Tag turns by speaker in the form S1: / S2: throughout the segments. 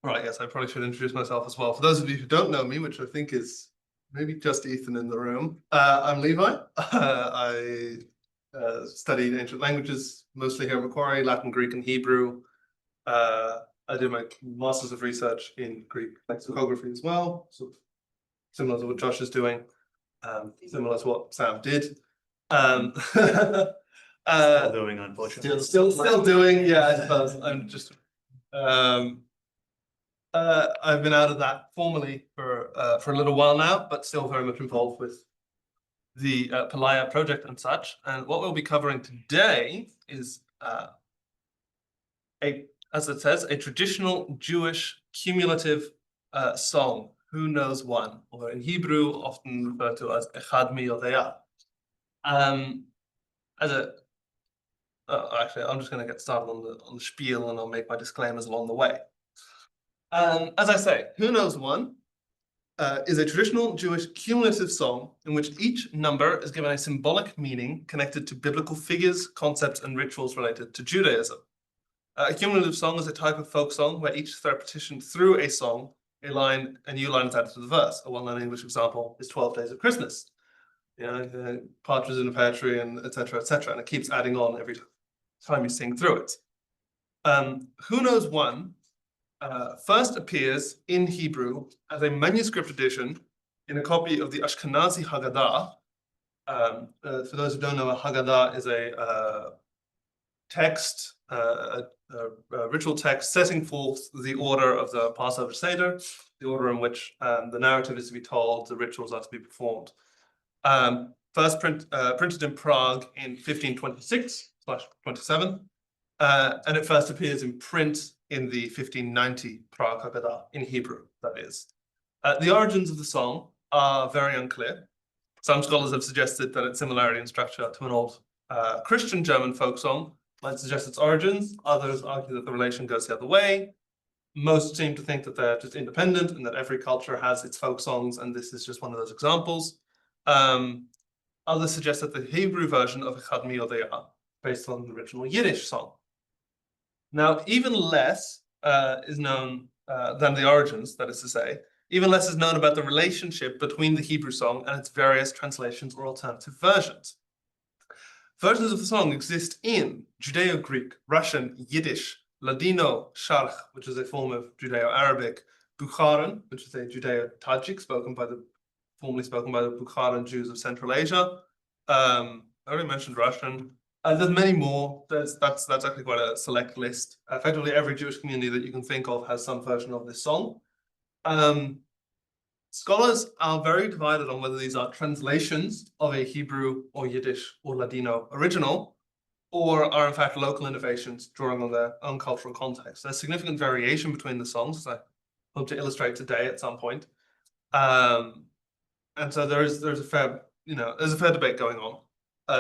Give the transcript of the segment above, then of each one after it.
S1: Right, yes, I probably should introduce myself as well. For those of you who don't know me, which I think is maybe just Ethan in the room, I'm Levi. I studied ancient languages, mostly here at Macquarie, Latin, Greek, and Hebrew. I did my Masters of Research in Greek lexicography as well, sort of similar to what Josh is doing, similar to what Sam did.
S2: Still doing, unfortunately.
S1: Still doing, yeah, I suppose. I'm just I've been out of that formally for a little while now, but still very much involved with the PALAIA project and such. And what we'll be covering today is as it says, a traditional Jewish cumulative song. Who knows one, or in Hebrew often referred to as Echad Mi as a actually, I'm just going to get started on the spiel, and I'll make my disclaimers along the way. As I say, who knows one is a traditional Jewish cumulative song in which each number is given a symbolic meaning connected to biblical figures, concepts, and rituals related to Judaism. A cumulative song is a type of folk song where each repetition through a song, a new line is added to the verse. A well-known English example is 12 Days of Christmas. Partridge in a Pear Tree, and etc., etc. And it keeps adding on every time you sing through it. Who knows one first appears in Hebrew as a manuscript edition in a copy of the Ashkenazi Haggadah. For those who don't know, a Haggadah is a text, a ritual text setting forth the order of the Passover Seder, the order in which the narrative is to be told, the rituals are to be performed. First printed in Prague in 1526/27, and it first appears in print in the 1590 Prague Haggadah, in Hebrew, that is. The origins of the song are very unclear. Some scholars have suggested that its similarity in structure to an old Christian German folk song might suggest its origins. Others argue that the relation goes the other way. Most seem to think that they're just independent and that every culture has its folk songs, and this is just one of those examples. Others suggest that the Hebrew version of Echad Mi Yodea, based on the original Yiddish song. Now, even less is known than the origins, that is to say, even less is known about the relationship between the Hebrew song and its various translations or alternative versions. Versions of the song exist in Judeo-Greek, Russian, Yiddish, Ladino, Sharq, which is a form of Judeo-Arabic, Bukharan, which is a Judeo-Tajik, formerly spoken by the Bukharan Jews of Central Asia. I already mentioned Russian. There's many more. That's actually quite a select list. Effectively, every Jewish community that you can think of has some version of this song. Scholars are very divided on whether these are translations of a Hebrew or Yiddish or Ladino original, or are in fact local innovations drawing on their own cultural context. There's significant variation between the songs, as I hope to illustrate today at some point. And so there's a fair debate going on.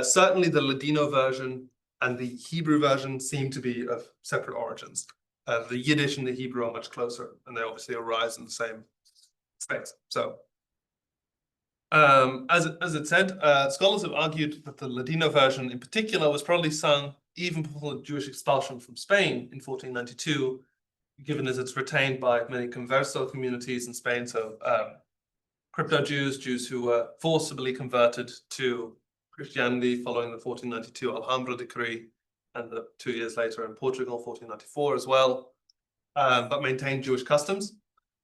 S1: Certainly the Ladino version and the Hebrew version seem to be of separate origins. The Yiddish and the Hebrew are much closer, and they obviously arise in the same space. So, as it said, scholars have argued that the Ladino version in particular was probably sung even before the Jewish expulsion from Spain in 1492, given as it's retained by many converso communities in Spain. So crypto-Jews, Jews who were forcibly converted to Christianity following the 1492 Alhambra decree, and 2 years later in Portugal, 1494 as well, but maintained Jewish customs.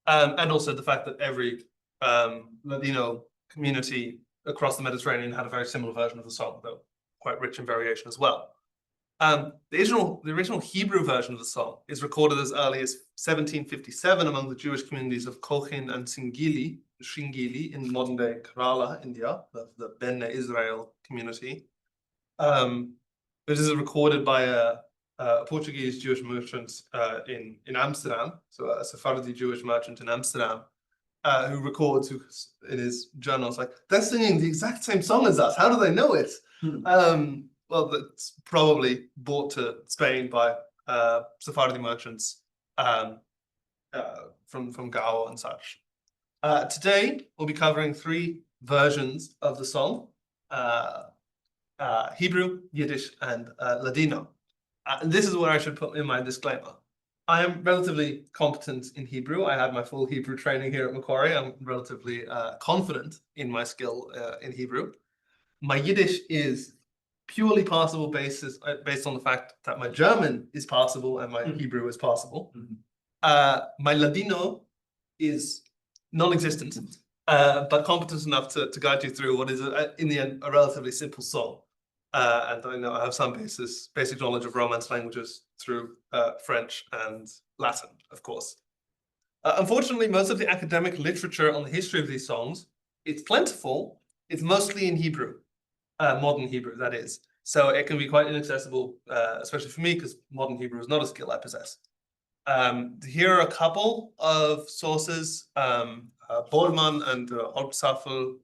S1: And also the fact that every Ladino community across the Mediterranean had a very similar version of the song, though quite rich in variation as well. The original Hebrew version of the song is recorded as early as 1757 among the Jewish communities of Cochin and Shingili in modern-day Kerala, India, the Bene Israel community. This is recorded by a Portuguese Jewish merchant in Amsterdam, so a Sephardi Jewish merchant in Amsterdam, who records in his journals, like, they're singing the exact same song as us. How do they know it? Well, that's probably brought to Spain by Sephardi merchants from Goa and such. Today, we'll be covering 3 versions of the song, Hebrew, Yiddish, and Ladino. And this is where I should put in my disclaimer. I am relatively competent in Hebrew. I had my full Hebrew training here at Macquarie. I'm relatively confident in my skill in Hebrew. My Yiddish is purely passable based on the fact that my German is passable and my Hebrew is passable. My Ladino is non-existent, but competent enough to guide you through what is, in the end, a relatively simple song. And I know I have some basic knowledge of Romance languages through French and Latin, of course. Unfortunately, most of the academic literature on the history of these songs, it's plentiful. It's mostly in Hebrew, modern Hebrew, that is. So it can be quite inaccessible, especially for me, because modern Hebrew is not a skill I possess. Here are a couple of sources, Bollmann and Holzapfel,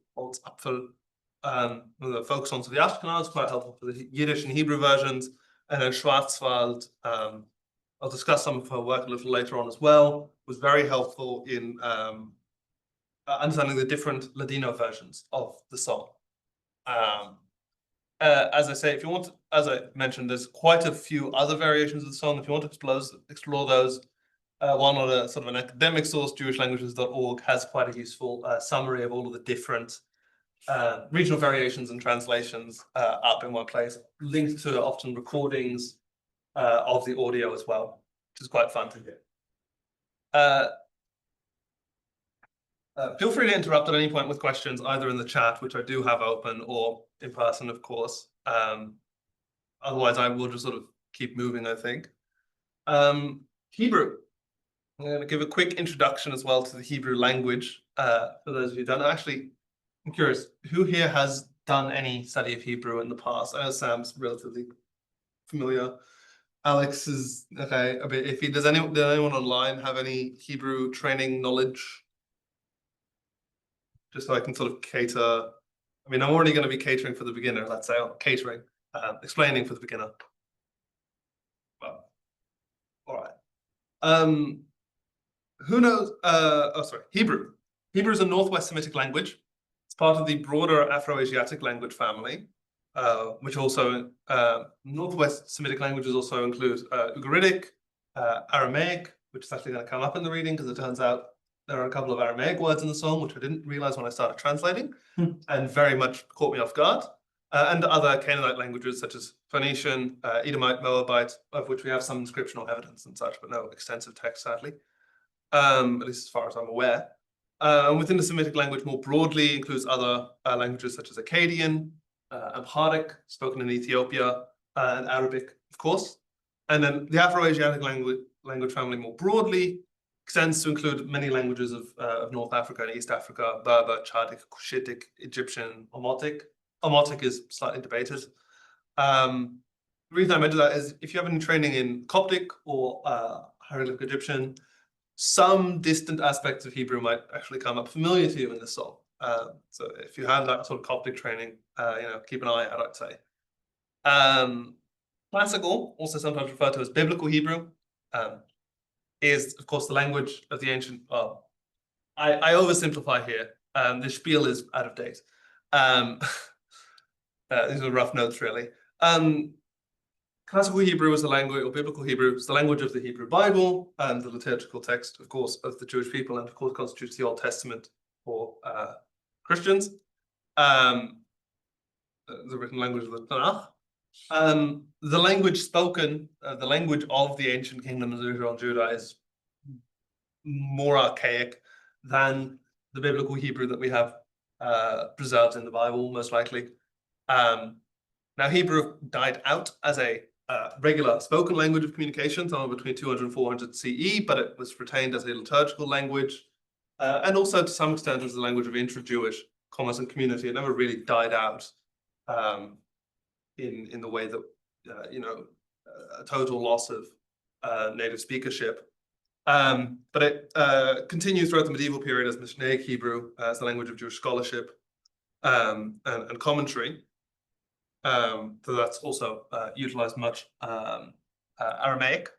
S1: the focus on the Ashkenaz, quite helpful for the Yiddish and Hebrew versions, and then Schwarzwald, I'll discuss some of her work a little later on as well, was very helpful in understanding the different Ladino versions of the song. As I say, if you want, as I mentioned, there's quite a few other variations of the song. If you want to explore those, one on a sort of an academic source, jewishlanguages.org, has quite a useful summary of all of the different regional variations and translations up in one place, linked to often recordings of the audio as well, which is quite fun to hear. Feel free to interrupt at any point with questions, either in the chat, which I do have open, or in person, of course. Otherwise, I will just sort of keep moving, I think. Hebrew. I'm going to give a quick introduction as well to the Hebrew language. For those of you who don't know, actually, I'm curious, who here has done any study of Hebrew in the past? I know Sam's relatively familiar. Alex is, okay, a bit iffy. Does anyone online have any Hebrew training knowledge? Just so I can sort of cater. I mean, I'm already going to be catering for the beginner, let's say, or catering, explaining for the beginner. Well, all right. Who knows? Hebrew. Hebrew is a Northwest Semitic language. It's part of the broader Afro-Asiatic language family, which also, Northwest Semitic languages also include Ugaritic, Aramaic, which is actually going to come up in the reading because it turns out there are a couple of Aramaic words in the song, which I didn't realize when I started translating, and very much caught me off guard. And other Canaanite languages such as Phoenician, Edomite, Moabite, of which we have some inscriptional evidence and such, but no extensive text, sadly, at least as far as I'm aware. Within the Semitic language more broadly includes other languages such as Akkadian, Amharic, spoken in Ethiopia, and Arabic, of course. And then the Afro-Asiatic language family more broadly extends to include many languages of North Africa and East Africa: Berber, Chadic, Cushitic, Egyptian, Omotic. Omotic is slightly debated. The reason I mention that is if you have any training in Coptic or hieroglyphic Egyptian, some distant aspects of Hebrew might actually come up familiar to you in this song. So if you have that sort of Coptic training, keep an eye out, I'd say. Classical, also sometimes referred to as biblical Hebrew, is, of course, the language of the ancient. Well, I oversimplify here. The spiel is out of date. These are rough notes, really. Classical Hebrew is the language, or biblical Hebrew is the language of the Hebrew Bible and the liturgical text, of course, of the Jewish people, and of course constitutes the Old Testament for Christians. The written language of the Tanakh. The language spoken, the language of the ancient kingdoms of Israel and Judah is more archaic than the biblical Hebrew that we have preserved in the Bible, most likely. Now, Hebrew died out as a regular spoken language of communication, somewhere between 200 and 400 CE, but it was retained as a liturgical language, and also to some extent as the language of intra-Jewish commerce and community. It never really died out in the way that, a total loss of native speakership. But it continued throughout the medieval period as Mishnaic Hebrew, as the language of Jewish scholarship and commentary. So that's also utilized much. Aramaic.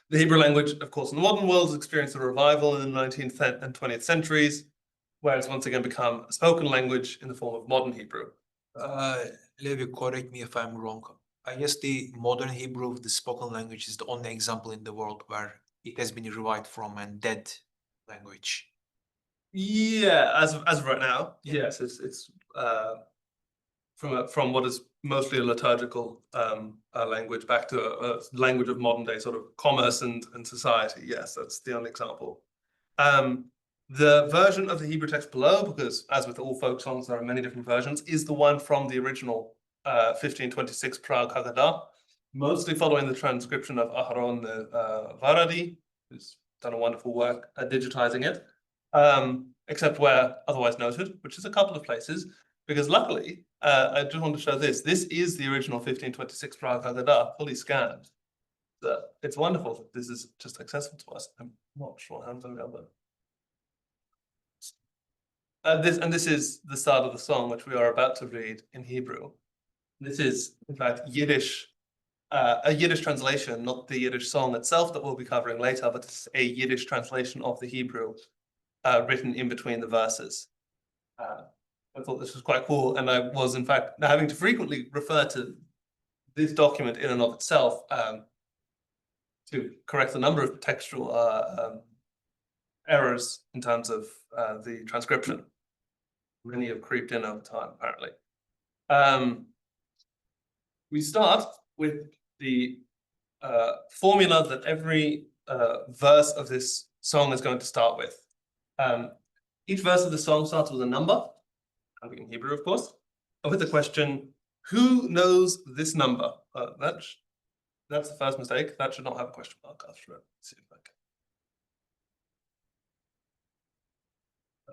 S1: The Hebrew language, of course, in the modern world has experienced a revival in the 19th and 20th centuries, where it's once again become a spoken language in the form of modern Hebrew.
S3: Levi, correct me if I'm wrong. I guess the modern Hebrew, the spoken language, is the only example in the world where it has been revived from a dead language.
S1: Yeah, as of right now,
S3: Yeah.
S1: yes, it's from what is mostly a liturgical language back to a language of modern day sort of commerce and society. Yes, that's the only example. The version of the Hebrew text below, because as with all folk songs, there are many different versions, is the one from the original 1526 Prague Haggadah, mostly following the transcription of Aharon Varadi, who's done a wonderful work at digitizing it, except where otherwise noted, which is a couple of places, because luckily, I just want to show this. This is the original 1526 Prague Haggadah, fully scanned. It's wonderful that this is just accessible to us. I'm not sure how I'm going to be able to. This is the start of the song, which we are about to read in Hebrew. This is, in fact, Yiddish, a Yiddish translation, not the Yiddish song itself that we'll be covering later, but it's a Yiddish translation of the Hebrew written in between the verses. I thought this was quite cool, and I was, in fact, having to frequently refer to this document in and of itself to correct a number of textual errors in terms of the transcription. Many have creeped in over time, apparently. We start with the formula that every verse of this song is going to start with. Each verse of the song starts with a number, in Hebrew, of course, with the question, who knows this number? That's the first mistake. That should not have a question mark after it. Let's see if I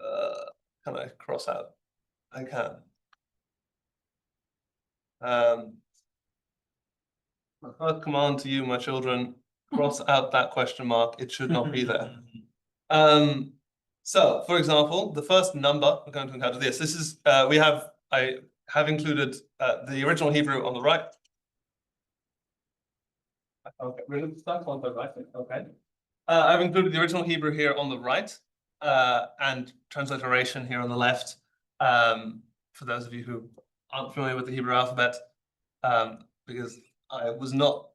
S1: can. Can I cross out? I can. My first command to you, my children, cross out that question mark. It should not be there. So, for example, the first number we're going to encounter this. This is I have included the original Hebrew on the right. Okay, rid of the stuff on the right. Okay. I've included the original Hebrew here on the right, and transliteration here on the left. For those of you who aren't familiar with the Hebrew alphabet, because I was not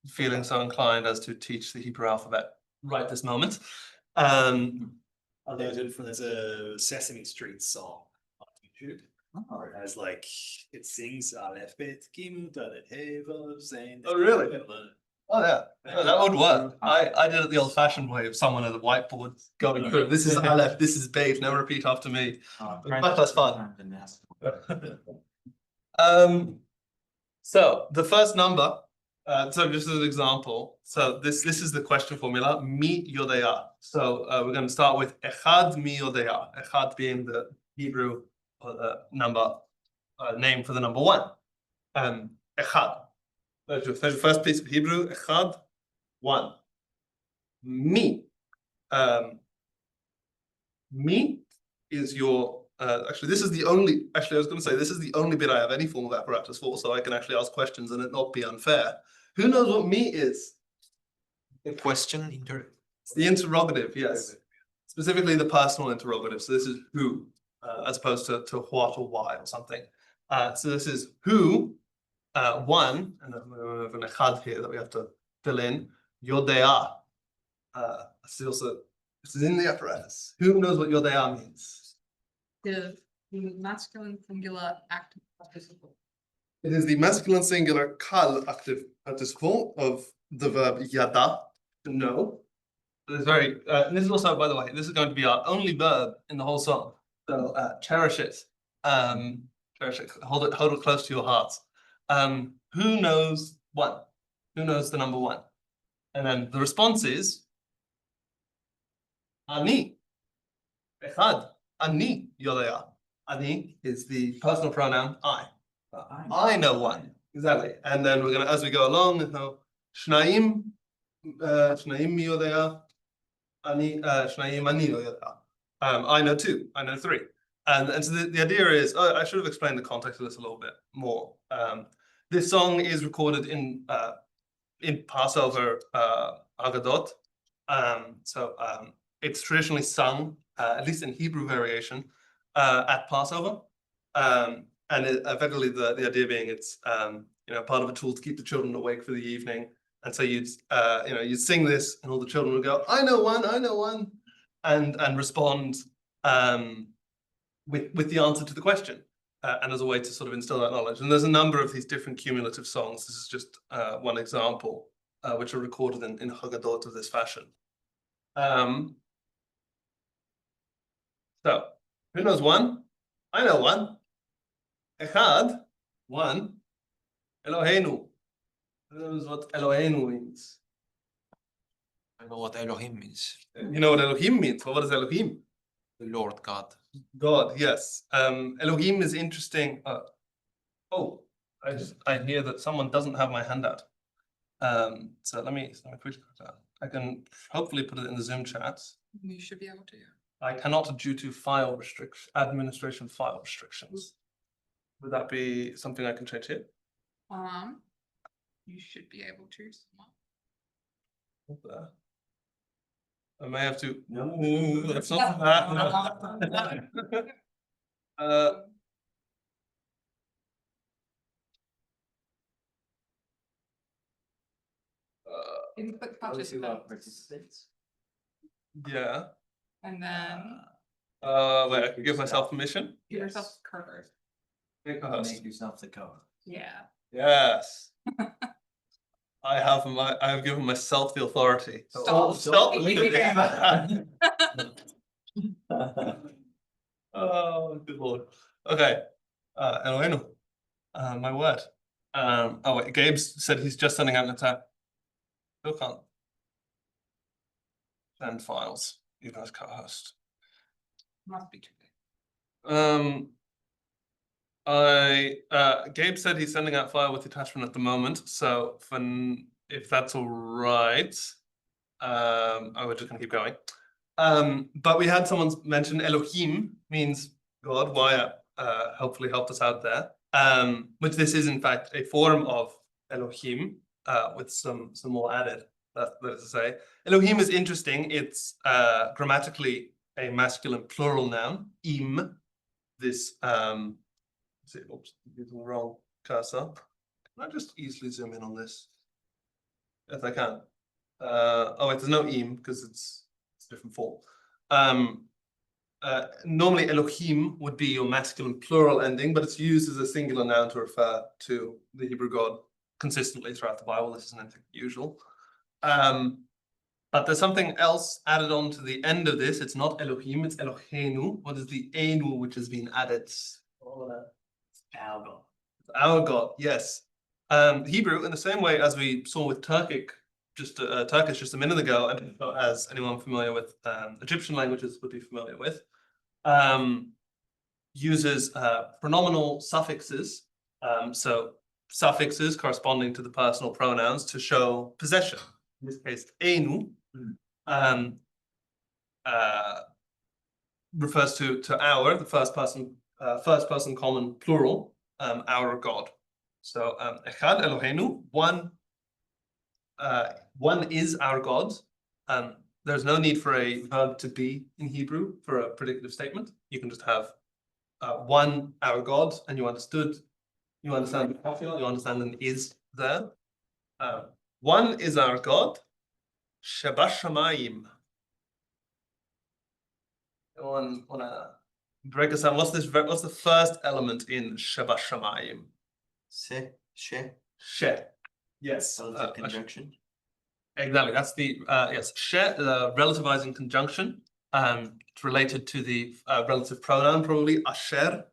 S1: feeling so inclined as to teach the Hebrew alphabet right this moment.
S2: I learned it from there's a Sesame Street song on YouTube. Oh. It has like it sings Aleph Bet Gimel Dalet Hey Vav Zayin.
S1: Oh really? Oh yeah, oh, that would work. I did it the old-fashioned way of someone at a whiteboard going through. This is Aleph, this is Beit. Now repeat after me. Much less fun. So the first number. So just as an example, so this is the question formula, mi yodea. So we're going to start with echad mi yodea. Echad being the Hebrew number name for the number one. Echad. There's the first piece of Hebrew. Echad, one. Mi. Mi is your. Actually, this is the only. Actually, I was going to say this is the only bit I have any form of apparatus for, so I can actually ask questions and it not be unfair. Who knows what mi is?
S3: The question,
S1: It's the interrogative, yes. Specifically the personal interrogative. So this is who, as opposed to what or why or something. So this is who, one, and then we have an echad here that we have to fill in. Yodea. This is in the apparatus. Who knows what yodea means?
S4: The masculine singular active participle.
S1: It is the masculine singular kal active participle of the verb yada, to know. It's very, this is also, by the way, this is going to be our only verb in the whole song. So cherish it. Cherish it. Hold it close to your hearts. Who knows one? Who knows the number one? And then the response is ani. Echad. Ani yodea. Ani is the personal pronoun I. I know one. Exactly. And then we're gonna, as we go along, Shnaim mi yodea. Shnaim ani yodea. I know two. I know three. And so the idea is, I should have explained the context of this a little bit more. This song is recorded in Passover Aggadot. It's traditionally sung, at least in Hebrew variation, at Passover. And effectively, the idea being part of a tool to keep the children awake for the evening. And so you'd sing this, and all the children would go, I know one, and respond with the answer to the question, and as a way to sort of instill that knowledge. And there's a number of these different cumulative songs. This is just one example, which are recorded in Haggadot of this fashion. So, who knows one? I know one. Echad, one. Eloheinu. Who knows what Eloheinu means?
S3: I know what Elohim means.
S1: You know what Elohim means? Well, what is Elohim?
S3: The Lord God.
S1: God, yes. Elohim is interesting. I hear that someone doesn't have my handout. So let me quickly put that. I can hopefully put it in the Zoom chat.
S4: You should be able to.
S1: I cannot due to file administration file restrictions. Would that be something I can change here?
S4: You should be able to.
S1: There. I may have to.
S2: No.
S1: Ooh, that's not that.
S4: Input
S2: Policy about
S4: participants.
S2: participants.
S1: Yeah.
S4: And then
S1: Wait, I can give myself permission.
S4: give yourself cursor.
S1: Make a host.
S2: Make yourself the cover.
S4: Yeah.
S1: Yes. I have given myself the authority.
S4: Stop.
S1: Oh, good lord. Okay. Eloheinu. My word. Oh wait, Gabe said he's just sending out an attack. Still can't send files, even as co-host.
S4: Must be too big.
S1: Gabe said he's sending out file with attachment at the moment, so if that's all right, we're just gonna keep going. But we had someone mention Elohim means God. Waya hopefully helped us out there. Which this is in fact a form of Elohim, with some more added. That is to say, Elohim is interesting. It's grammatically a masculine plural noun. Im. This oops, using the wrong cursor. Can I just easily zoom in on this? Yes, I can. Wait, there's no im because it's a different form. Normally Elohim would be your masculine plural ending, but it's used as a singular noun to refer to the Hebrew God consistently throughout the Bible. This isn't anything usual. But there's something else added on to the end of this. It's not Elohim, it's Eloheinu. What is the Enu which has been added?
S2: Our God.
S1: Our God, yes. Hebrew, in the same way as we saw with Turkish just a minute ago, and as anyone familiar with Egyptian languages would be familiar with, uses pronominal suffixes. So suffixes corresponding to the personal pronouns to show possession. In this case, enu refers to our, the first person common plural, our God. So Echad Eloheinu, one is our God. There's no need for a verb to be in Hebrew for a predicative statement. You can just have one our God, and you understand an is there. One is our God. Shabashamayim. Wanna break us down? What's the first element in Shabashamayim?
S5: Se, she,
S1: She. Yes.
S5: relative conjunction.
S1: Exactly. That's the yes. She, the relativizing conjunction. It's related to the relative pronoun, probably asher,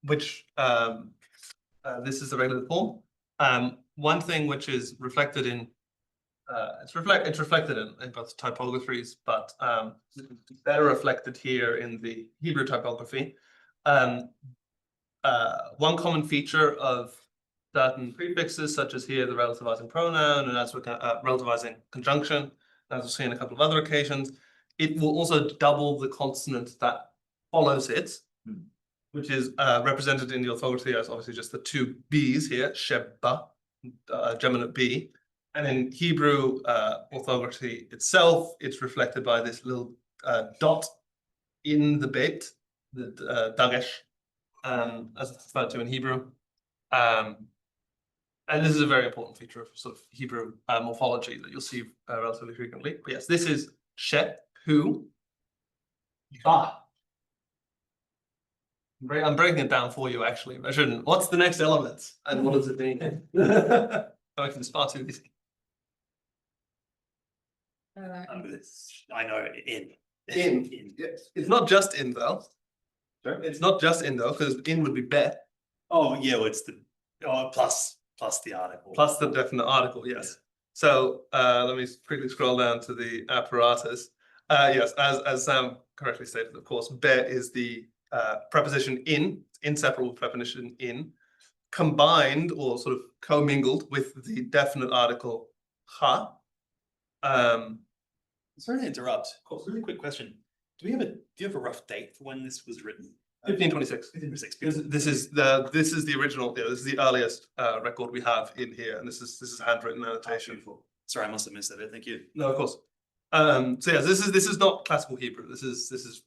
S1: which this is the regular form. One thing which is reflected in it's reflected in both typographies, but better reflected here in the Hebrew typography. One common feature of certain prefixes, such as here the relativizing pronoun, and as we're relativizing conjunction, as we'll see in a couple of other occasions, it will also double the consonant that follows it, which is represented in the orthography as obviously just the two B's here, Sheba, geminate B. And in Hebrew orthography itself, it's reflected by this little dot in the beit, the dagesh, as it's referred to in Hebrew. And this is a very important feature of sort of Hebrew morphology that you'll see relatively frequently. But yes, this is she, who, ba. I'm breaking it down for you, actually. I shouldn't. What's the next element? And what does it mean? I can spot too easy.
S2: I know in.
S1: In. Yes. It's not just in, though.
S2: Sorry?
S1: It's not just in, though, because in would be bet,
S2: Oh, yeah, well, it's the, plus the article.
S1: plus the definite article, yes. So let me quickly scroll down to the apparatus. Yes, as Sam correctly stated, of course, be is the preposition in, inseparable preposition in, combined or sort of commingled with the definite article ha.
S2: Sorry to interrupt. Really quick question. Do you have a rough date for when this was written?
S1: 1526.
S2: 1526.
S1: This is the original. Yeah, this is the earliest record we have in here, and this is handwritten annotation.
S2: Beautiful. Sorry, I must have missed that bit. Thank you.
S1: No, of course. So yeah, this is not classical Hebrew. This is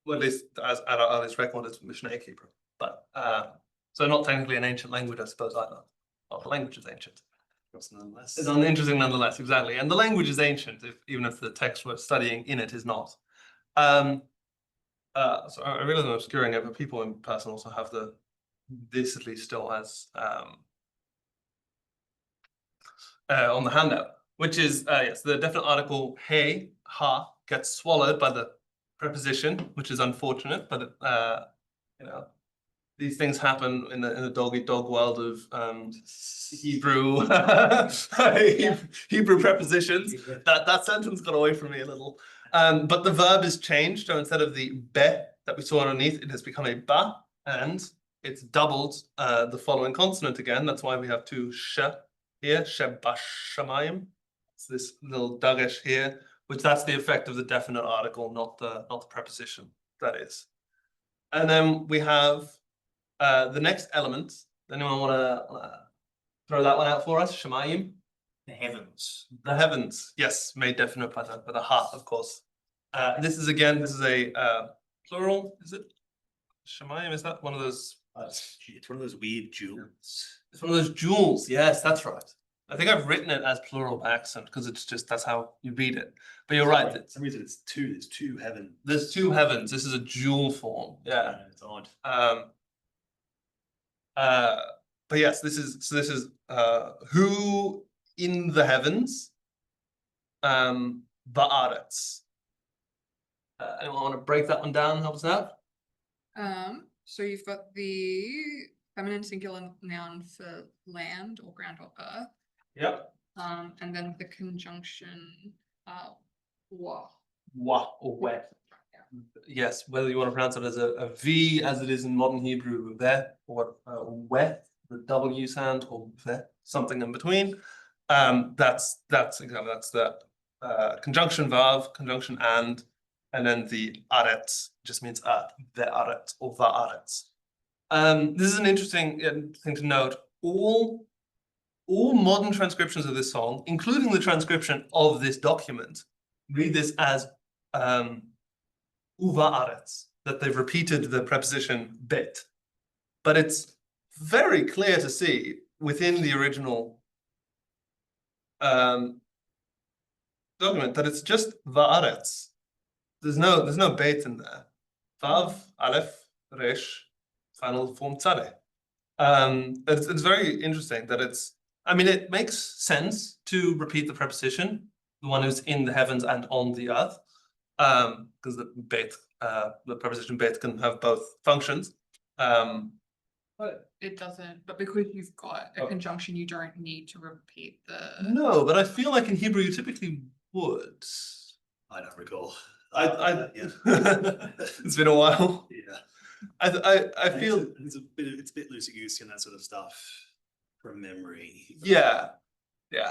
S1: well, at least as at our earliest record, it's Mishnaic Hebrew. But so not technically an ancient language, I suppose either. Well, the language is ancient.
S2: Nonetheless.
S1: It's interesting nonetheless, exactly. And the language is ancient, even if the text we're studying in it is not. So I realize I'm obscuring it, but people in person also have this at least still has on the handout, which is yes, the definite article hey, ha gets swallowed by the preposition, which is unfortunate, but you know, these things happen in the dog-eat-dog world of Hebrew Hebrew prepositions. That sentence got away from me a little. But the verb is changed. So instead of the be that we saw underneath, it has become a ba, and it's doubled the following consonant again. That's why we have two sh here, shebashamayim. It's this little dagesh here, which that's the effect of the definite article, not the preposition. That is. And then we have the next element. Anyone want to throw that one out for us? Shemayim?
S5: The heavens.
S1: The heavens. Yes, made definite by the ha, of course. This is a plural, is it? Shemayim, is that one of those?
S2: It's one of those weird jewels.
S1: It's one of those jewels. Yes, that's right. I think I've written it as plural by accent because it's just that's how you read it. But you're right.
S2: For some reason, there's two heavens.
S1: There's two heavens. This is a jewel form. Yeah.
S2: It's odd.
S1: But yes, this is who in the heavens, ba'aretz. Anyone want to break that one down? Help us out.
S4: So you've got the feminine singular noun for land or ground or earth.
S1: Yep.
S4: And then the conjunction wa.
S1: Wa or we. Yes, whether you want to pronounce it as a V as it is in modern Hebrew, ve, or we, the W sound, or ve, something in between. That's the conjunction vav, conjunction and then the aret just means the aret or va'aretz. This is an interesting thing to note. All modern transcriptions of this song, including the transcription of this document, read this as uva'aretz, that they've repeated the preposition bet. But it's very clear to see within the original document that it's just va'aretz. There's no bet in there. Vav, aleph, resh, final form tzadeh. It's very interesting that it makes sense to repeat the preposition, the one who's in the heavens and on the earth, because the preposition bet can have both functions.
S4: But it doesn't, but because you've got a conjunction, you don't need to repeat the.
S1: No, but I feel like in Hebrew you typically would.
S2: I don't recall.
S1: Yeah.
S2: Yeah.
S1: It's been a while.
S2: Yeah.
S1: I feel
S2: it's a bit loosey goosey and that sort of stuff from memory.
S1: yeah.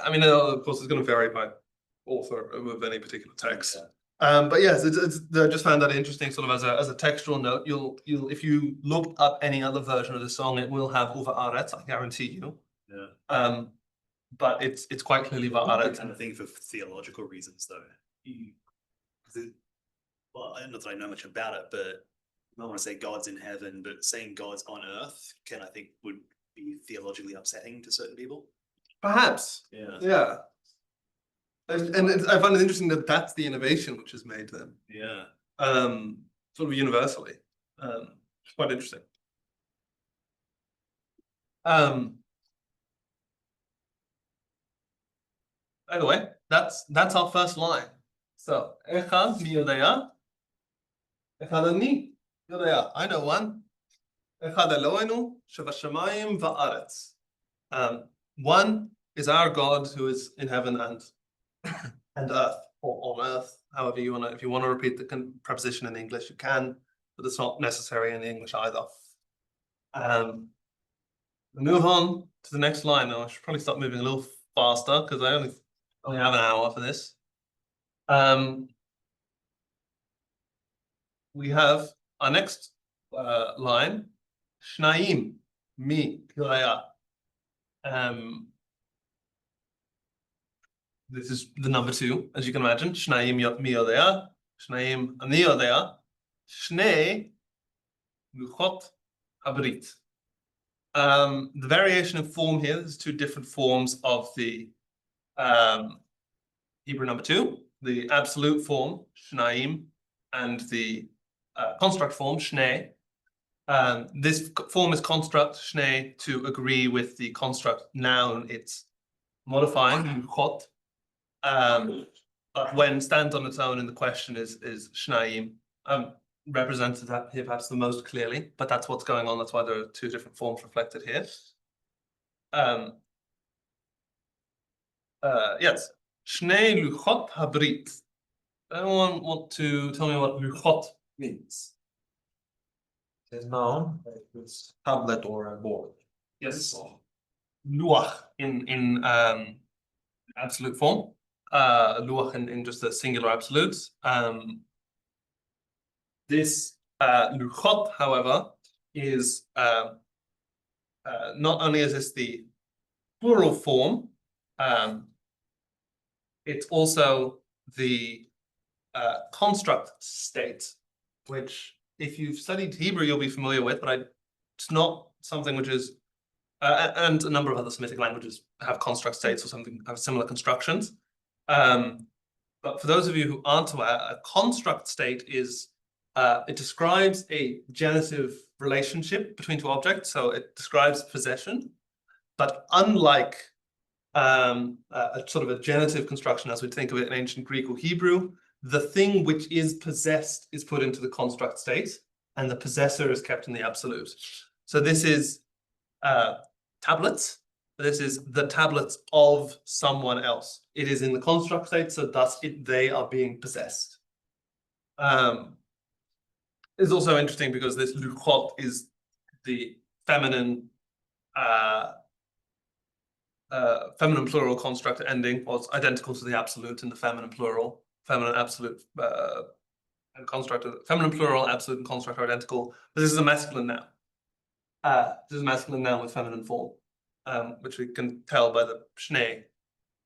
S1: I mean, of course, it's going to vary by author of any particular text.
S2: Yeah.
S1: But yes, I just found that interesting, sort of as a textual note. You'll if you look up any other version of the song, it will have uva aretz, I guarantee you.
S2: Yeah.
S1: But it's quite clearly va'aretz.
S2: Kind of thing for theological reasons, though. Well, I don't know that I know much about it, but I don't want to say God's in heaven, but saying God's on earth I think would be theologically upsetting to certain people.
S1: Perhaps,
S2: Yeah.
S1: yeah. I find it interesting that that's the innovation which has made them
S2: Yeah.
S1: sort of universally. It's quite interesting. Anyway, that's our first line. So echad mi yodea, echad ani yodea. I know one. Echad Eloheinu shebashamayim va'aretz. One is our God who is in heaven and earth, or on earth, however you want to. If you want to repeat the preposition in English, you can, but it's not necessary in English either. We move on to the next line. Now I should probably start moving a little faster because I only have an hour for this. We have our next line, Shnaim mi PALAIA. This is the number 2, as you can imagine. Shnaim mi yodea, Shnaim ani yodea, Shnei luchot habrit. The variation of form here, there's 2 different forms of the Hebrew number 2, the absolute form, Shnaim, and the construct form, Shnei. This form is construct, Shnei, to agree with the construct noun it's modifying, luchot. But when stands on its own in the question is Shnaim. Represented here perhaps the most clearly, but that's what's going on. That's why there are 2 different forms reflected here. Yes, Shnei luchot habrit. Anyone want to tell me what luchot means?
S3: It's noun, it's tablet or a board.
S1: Yes, luach in absolute form. Luach in just a singular absolutes. This luchot, however, is not only is this the plural form, it's also the construct state, which if you've studied Hebrew, you'll be familiar with, but it's not something which is, and a number of other Semitic languages have construct states or something, have similar constructions. But for those of you who aren't aware, a construct state is it describes a genitive relationship between 2 objects, so it describes possession. But unlike a sort of a genitive construction, as we'd think of it in ancient Greek or Hebrew, the thing which is possessed is put into the construct state, and the possessor is kept in the absolute. So this is tablets. This is the tablets of someone else. It is in the construct state, so thus they are being possessed. It's also interesting because this luchot is the feminine plural construct ending, was identical to the absolute in the feminine plural. Feminine absolute and construct, feminine plural, absolute, and construct are identical. But this is a masculine noun. This is a masculine noun with feminine form, which we can tell by the Shnei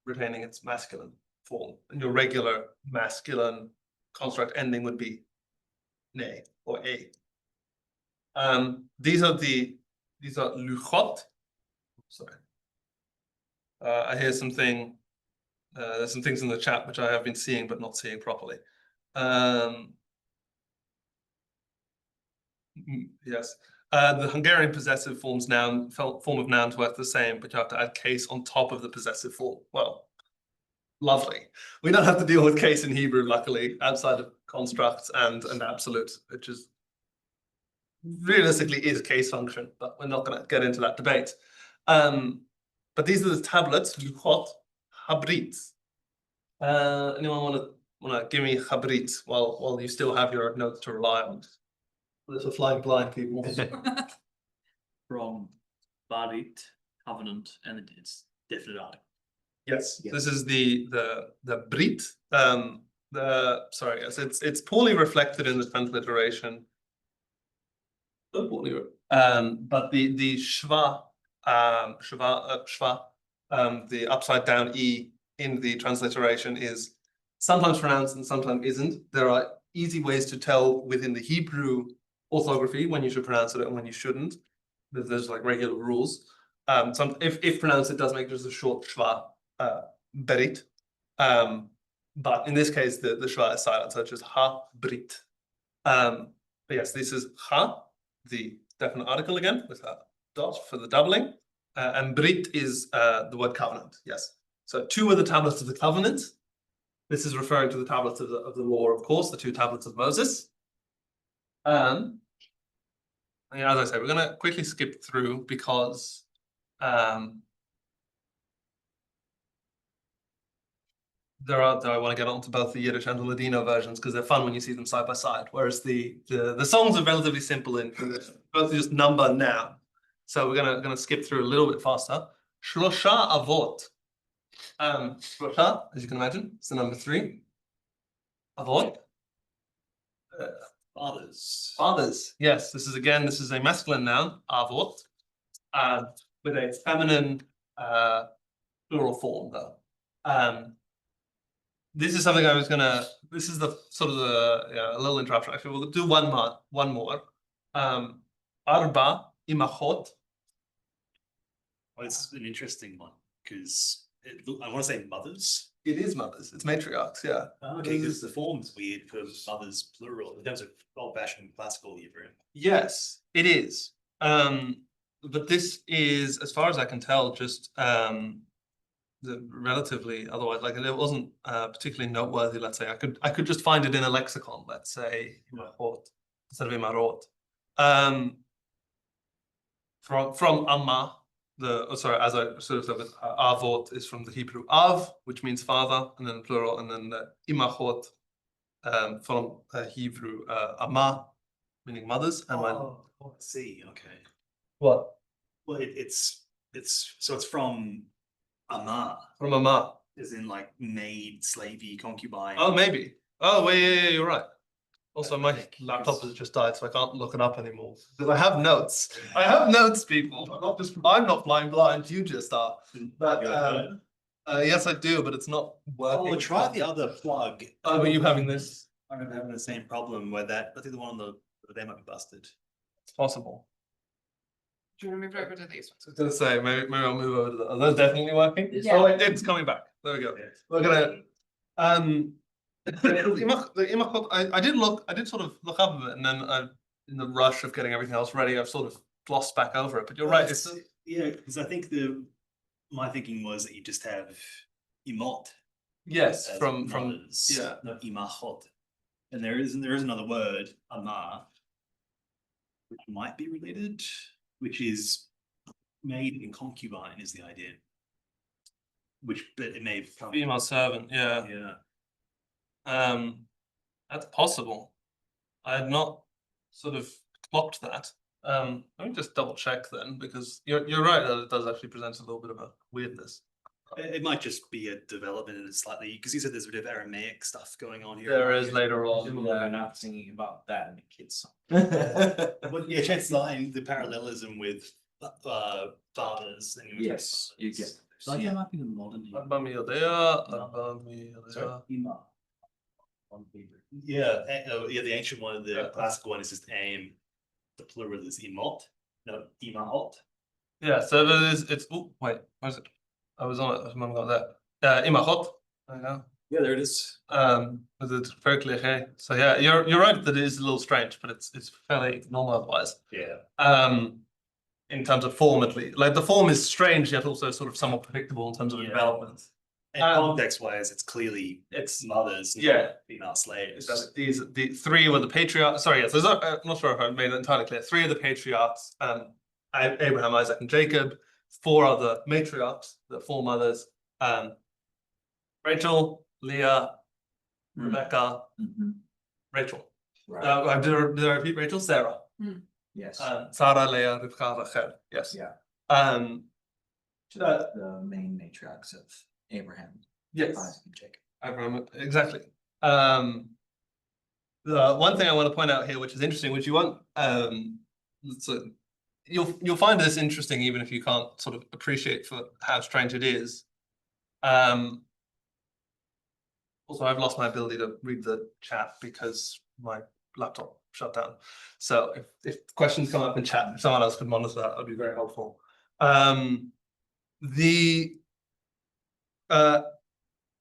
S1: retaining its masculine form. And your regular masculine construct ending would be ne or a. These are luchot. Sorry. I hear something. There's some things in the chat which I have been seeing but not seeing properly. Yes. The Hungarian possessive form of nouns work the same, but you have to add case on top of the possessive form. Well, lovely. We don't have to deal with case in Hebrew, luckily, outside of constructs and absolute, which is realistically is case function, but we're not going to get into that debate. But these are the tablets, luchot habrit. Anyone want to give me habrit while you still have your notes to rely on? Little flying blind people.
S6: From Barit, covenant, and it's definite article.
S1: Yes, this is the brit. Sorry, yes, it's poorly reflected in the transliteration. But the shva, the upside down e in the transliteration is sometimes pronounced and sometimes isn't. There are easy ways to tell within the Hebrew orthography when you should pronounce it and when you shouldn't. There's like regular rules. If pronounced, it does make just a short schwa, berit. But in this case, the schwa is silent, so it's just ha brit. But yes, this is ha, the definite article again with a dot for the doubling, and brit is the word covenant. Yes, so 2 are the tablets of the covenant. This is referring to the tablets of the law, of course, the 2 tablets of Moses. And as I said, we're gonna quickly skip through because I want to get onto both the Yiddish and the Ladino versions because they're fun when you see them side by side. Whereas the songs are relatively simple in both just number now. So we're gonna skip through a little bit faster. Shlosha avot. Shlosha, as you can imagine, it's the number 3. Avot.
S2: Fathers.
S1: Fathers. Yes, this is a masculine noun, avot, with a feminine plural form though. This is something this is the sort of a little interruption. Actually, we'll do one more. Arba imachot.
S2: Well, it's an interesting one because I want to say mothers.
S1: It is mothers. It's matriarchs. Yeah.
S2: Okay, because the form's weird for mothers plural in terms of old-fashioned classical Hebrew.
S1: Yes, it is. But this is, as far as I can tell, just relatively otherwise. Like it wasn't particularly noteworthy. Let's say I could just find it in a lexicon. Let's say imachot instead of imarot. From amma. As I sort of said, avot is from the Hebrew av, which means father, and then plural, and then the imachot from Hebrew amma, meaning mothers. And
S2: I see. Okay.
S1: What?
S2: Well, it's from Amar,
S1: From amma.
S2: as in like maid, slavey, concubine.
S1: Oh, maybe. Oh, wait, yeah, you're right. Also, my
S2: think
S1: laptop
S2: it's-
S1: has just died, so I can't look it up anymore. Because I have notes. I have notes, people. I'm not blind. You just are. But yes, I do, but it's not working.
S2: Oh, try the other plug.
S1: Oh, were you having this?
S2: I'm having the same problem where I think the one on they might be busted.
S1: It's possible.
S4: Do you want to move over to these ones?
S1: I was gonna say maybe I'll move over to the. Are those definitely working?
S4: Yeah.
S1: Oh, it's coming back. There we go. We're gonna the imachot. I did sort of look up a bit, and then in the rush of getting everything else ready, I've sort of glossed back over it. But you're right. It's
S2: Yeah, because I think my thinking was that you just have imot.
S1: yes
S2: as
S1: from
S2: mothers,
S1: yeah.
S2: not imachot, and there is another word amar, which might be related, which is maid and concubine is the idea. But it may have come.
S1: female servant. Yeah.
S2: Yeah.
S1: That's possible. I had not sort of clocked that. Let me just double check then, because you're right that it does actually present a little bit of a weirdness.
S2: It might just be a development in it slightly, because you said there's a bit of Aramaic stuff going on here.
S1: There is later on.
S5: We're not singing about that in the kids' song.
S2: But yeah, chances are the parallelism with fathers. And
S5: Yes, you get.
S2: So,
S6: Like
S2: yeah.
S6: there might be the modern Hebrew.
S1: Abba mi yodea, Abba mi yodea.
S6: Ima. On Hebrew.
S2: Yeah, the ancient one, the
S1: Yeah.
S2: classical one is just aim. The plural is imot, no imahot.
S1: Yeah, so it's oh wait, where is it? I was on it, I haven't got that. Imachot. There you go.
S2: Yeah, there it is.
S1: With it very clear. Hey. So yeah, you're right that it is a little strange, but it's fairly normal otherwise.
S2: Yeah.
S1: In terms of form at least. Like the form is strange yet also sort of somewhat predictable in terms of
S2: Yeah.
S1: development.
S2: And context wise, it's clearly
S1: It's
S2: mothers, not
S1: yeah.
S2: female slaves.
S1: The 3 were the patriarchs. Sorry, yes, I'm not sure if I made it entirely clear. 3 of the patriarchs, Abraham, Isaac, and Jacob. 4 other matriarchs, the 4 mothers, Rachel, Leah, Rebecca, Rachel.
S5: Right,
S1: Did I repeat Rachel? Sarah.
S5: yes.
S1: Sarah, Leah, Rivka, Rachel. Yes.
S5: Yeah.
S1: The
S5: The main matriarchs of Abraham,
S1: yes.
S5: Isaac, and Jacob.
S1: Abraham, exactly. The one thing I want to point out here, which is interesting, which you won't, so you'll find this interesting even if you can't sort of appreciate for how strange it is. Also, I've lost my ability to read the chat because my laptop shut down. So if questions come up in chat, if someone else could monitor that, that'd be very helpful. The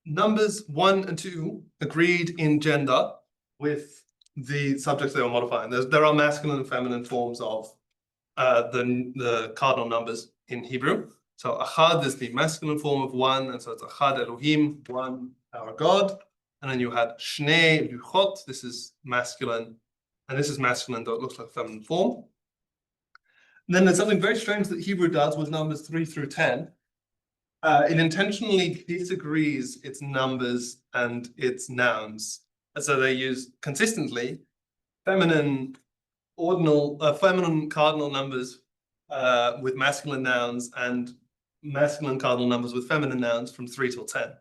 S1: numbers 1 and 2 agreed in gender with the subjects they were modifying. There are masculine and feminine forms of the cardinal numbers in Hebrew. So Achad is the masculine form of 1, and so it's Achad Elohim, 1, our God. And then you had Shnei Luchot, this is masculine, and this is masculine, though it looks like a feminine form. And then there's something very strange that Hebrew does with numbers 3 through 10. It intentionally disagrees its numbers and its nouns. And so they use consistently feminine cardinal numbers with masculine nouns and masculine cardinal numbers with feminine nouns from 3 till 10.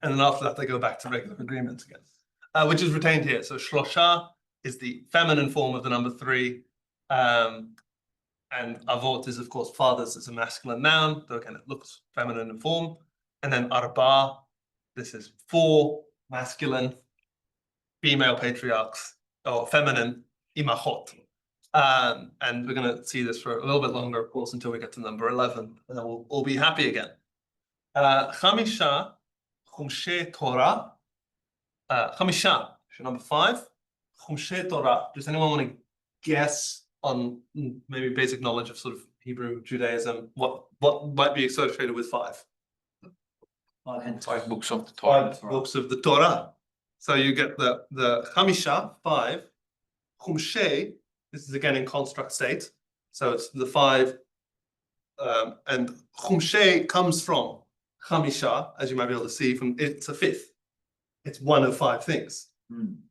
S1: And then after that, they go back to regular agreements again, which is retained here. So shlosha is the feminine form of the number 3. And avot is, of course, fathers as a masculine noun, though again, it looks feminine in form. And then arba, this is 4, masculine, female patriarchs, or feminine, imachot. And we're going to see this for a little bit longer, of course, until we get to number 11, and then we'll all be happy again. Chamisha, chumshe Torah. Chamisha, number 5, chumshe Torah. Does anyone want to guess on maybe basic knowledge of sort of Hebrew Judaism? What might be associated with 5?
S3: 5 books of the Torah.
S1: 5 books of the Torah. So you get the Chamisha, 5, chumshe. This is again in construct state. So it's the 5, and chumshe comes from chamisha, as you might be able to see from it's a 5th. It's one of 5 things.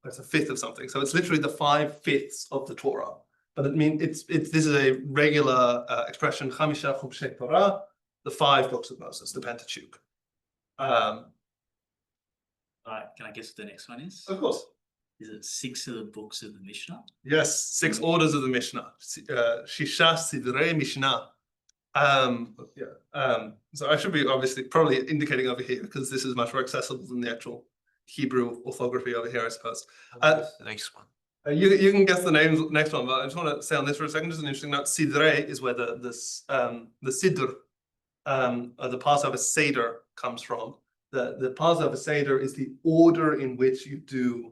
S1: It's a 5th of something. So it's literally the 5/5 of the Torah. But it means this is a regular expression, chamisha chumshe Torah, the 5 books of Moses, the Pentateuch.
S6: All right, can I guess what the next one is?
S1: Of course.
S6: Is it 6 of the books of the Mishnah?
S1: Yes, 6 orders of the Mishnah. Shisha Sidrei Mishnah. So I should be obviously probably indicating over here because this is much more accessible than the actual Hebrew orthography over here, I suppose.
S3: The next one.
S1: You can guess the next one, but I just want to say on this for a second, just an interesting note. Sidrei is where the Siddur, the Passover Seder comes from. The Passover Seder is the order in which you do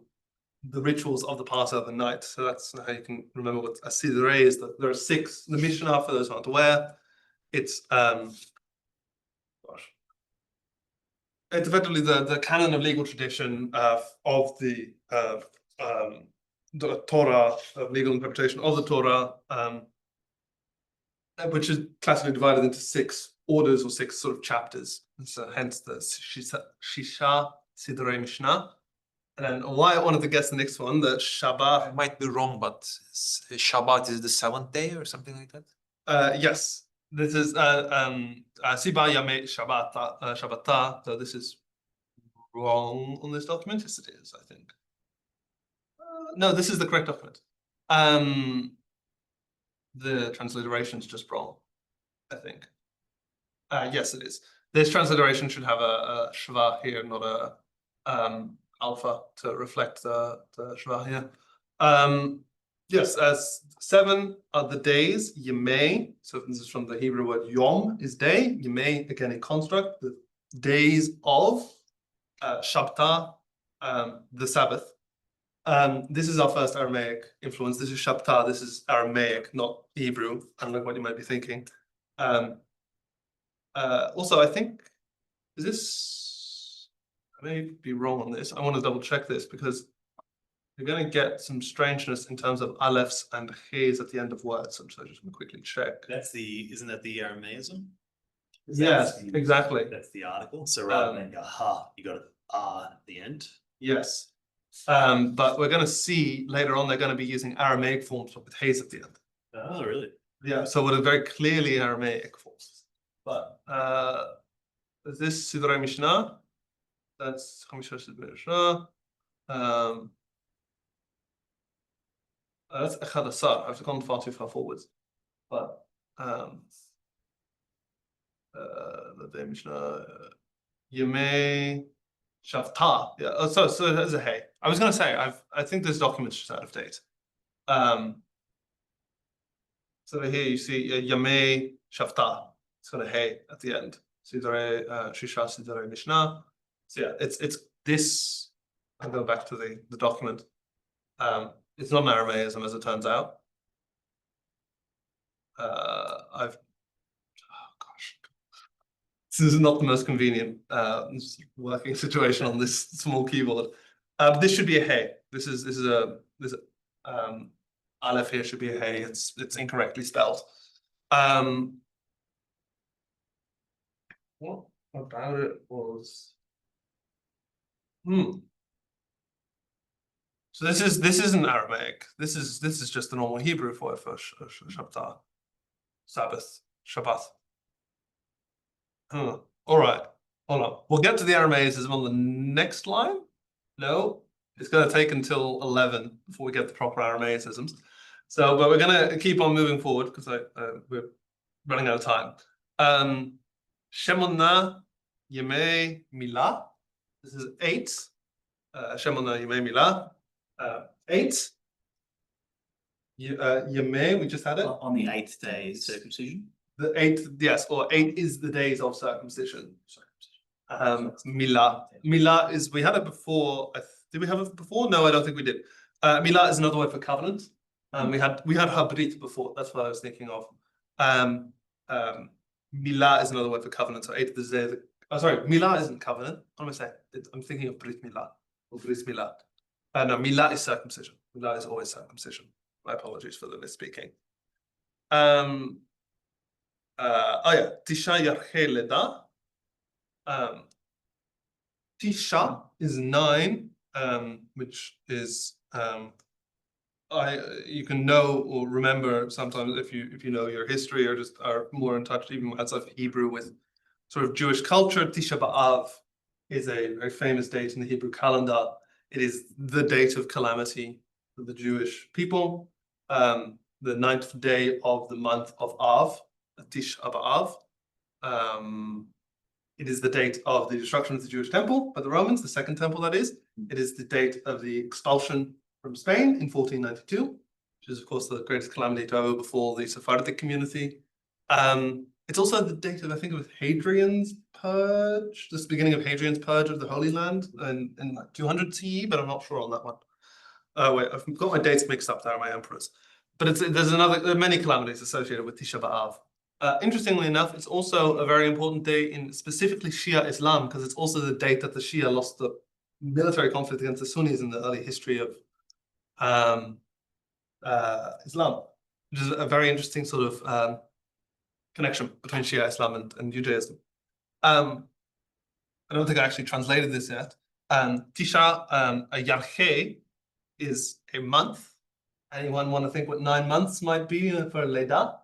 S1: the rituals of the Passover night. So that's how you can remember what a Sidrei is. There are 6. The Mishnah, for those who aren't aware, it's it's effectively the canon of legal tradition of the Torah, of legal interpretation of the Torah, which is classically divided into 6 orders or 6 sort of chapters. And so hence the Shisha Sidrei Mishnah. And then why I wanted to guess the next one, the
S3: I
S1: Shabbat.
S3: might be wrong, but Shabbat is the 7th day or something like that.
S1: Yes, this is Siba Yamei Shabbata. So this is wrong on this document. Yes, it is, I think. No, this is the correct document. The transliteration is just wrong, I think. Yes, it is. This transliteration should have a shva here, not a alpha to reflect the shva here. Yes, as 7 are the days, Yemei. So this is from the Hebrew word Yom is day. Yemei, again in construct, the days of Shabta, the Sabbath. This is our first Aramaic influence. This is Shabta, this is Aramaic, not Hebrew, unlike what you might be thinking. Also, I think, is this, I may be wrong on this. I want to double check this because you're going to get some strangeness in terms of alephs and ches at the end of words. So I'm just going to quickly check.
S2: Isn't that the Aramaism?
S1: Yes, exactly.
S2: That's the article. So rather than your ha, you got an at the end.
S1: Yes. But we're going to see later on, they're going to be using Aramaic forms with ches at the end.
S2: Oh, really?
S1: Yeah, so what are very clearly Aramaic forms. But is this Sidrei Mishnah? That's Chamisha Sidrei Mishnah. That's Echad Asar. I've gone far too far forwards. But the day Mishnah, Yemei Shavta. Yeah. Oh, so there's a hey. I was going to say I think this document's just out of date. So here you see Yemei Shavta. it's got a hey at the end. Sidare, Shisha, Sidare, Mishnah. So yeah, it's this. I'll go back to the document. It's not an Aramaism as it turns out. Oh gosh, this is not the most convenient working situation on this small keyboard. This should be a hey. This is a Aleph here should be a hey. It's incorrectly spelled. What about it was? So this isn't Aramaic. This is just the normal Hebrew for Shabbat, Sabbath, Shabbat. All right, hold on. We'll get to the Aramaism on the next line. No, it's going to take until 11 before we get the proper Aramaisms. So, but we're going to keep on moving forward because we're running out of time. Shemona Yemei Milah. This is 8. Shemona Yemei Milah. 8. Yemei, we just had it.
S6: On the 8th day is circumcision.
S1: The 8th, yes, or 8 is the days of circumcision. Milah. Milah is, we had it before. Did we have it before? No, I don't think we did. Milah is another word for covenant. We had habrit before. That's what I was thinking of. Milah is another word for covenant. So 8th is the sorry, Milah isn't covenant. What am I saying? I'm thinking of Brit Milah or Brit Milah. No, Milah is circumcision. Milah is always circumcision. My apologies for the misspeaking. Yeah, Tisha Yarche Leda. Tisha is 9, which is you can know or remember sometimes if you know your history or just are more in touch even outside of Hebrew with sort of Jewish culture. Tisha B'Av is a very famous date in the Hebrew calendar. It is the date of calamity for the Jewish people. The 9th day of the month of Av, Tisha B'Av. It is the date of the destruction of the Jewish temple by the Romans, the second temple that is. It is the date of the expulsion from Spain in 1492, which is of course the greatest calamity to ever befall the Sephardic community. It's also the date of, I think it was Hadrian's purge, this beginning of Hadrian's purge of the Holy Land in 200 CE, but I'm not sure on that one. Wait, I've got my dates mixed up there, my emperors. But there are many calamities associated with Tisha B'Av. Interestingly enough, it's also a very important day in specifically Shia Islam, because it's also the date that the Shia lost the military conflict against the Sunnis in the early history of Islam, which is a very interesting sort of connection between Shia Islam and Judaism. I don't think I actually translated this yet. Tisha, a Yarche is a month. Anyone want to think what 9 months might be for Leda?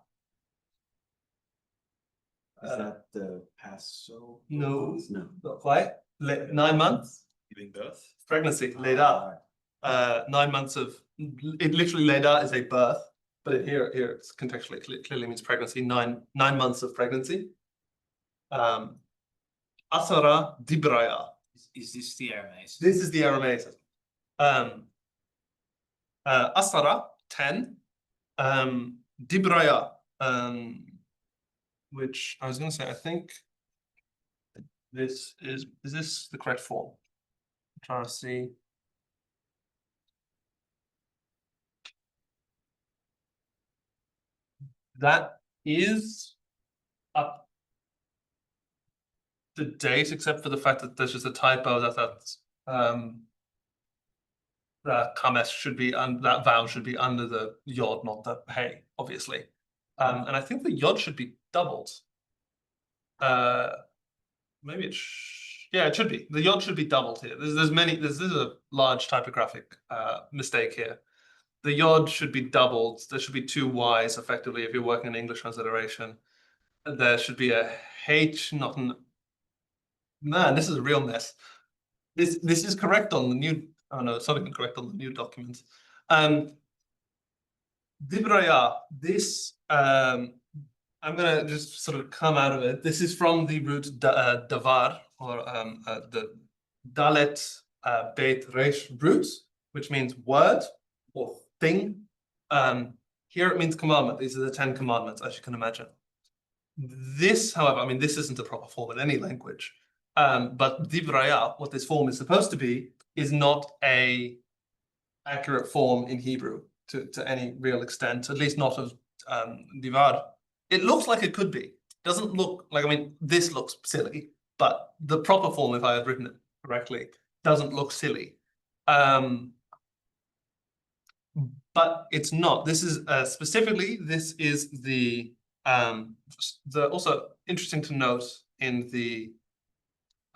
S5: Is that the Passover?
S1: No,
S5: No.
S1: not quite. 9 months.
S2: Giving birth.
S1: Pregnancy, Leda. 9 months of, it literally Leda is a birth, but here it's contextually clearly means pregnancy. 9 months of pregnancy. Asara Dibraya.
S6: Is this the Aramaic?
S1: This is the Aramaic. Asara 10. Dibraya, which I was going to say, I think this is this the correct form? I'm trying to see. That is up to date, except for the fact that there's just a typo that kamesh should be that vowel should be under the yod, not the hey, obviously. And I think the yod should be doubled. Maybe it should be. The yod should be doubled here. There's a large typographic mistake here. The yod should be doubled. There should be 2 Y's effectively if you're working in English transliteration. There should be a H, not an. Man, this is a real mess. This is correct on the new. Oh no, it's not even correct on the new document. Dibraya, this I'm gonna just sort of come out of it. This is from the root davar, or the dalet beit resh root, which means word or thing. Here it means commandment. These are the 10 commandments, as you can imagine. This, however, I mean, this isn't a proper form in any language. But divraya, what this form is supposed to be, is not a accurate form in Hebrew to any real extent, at least not of divar. It looks like it could be. Doesn't look like, I mean, this looks silly, but the proper form, if I had written it correctly, doesn't look silly. But it's not. This is specifically, this is the also interesting to note in the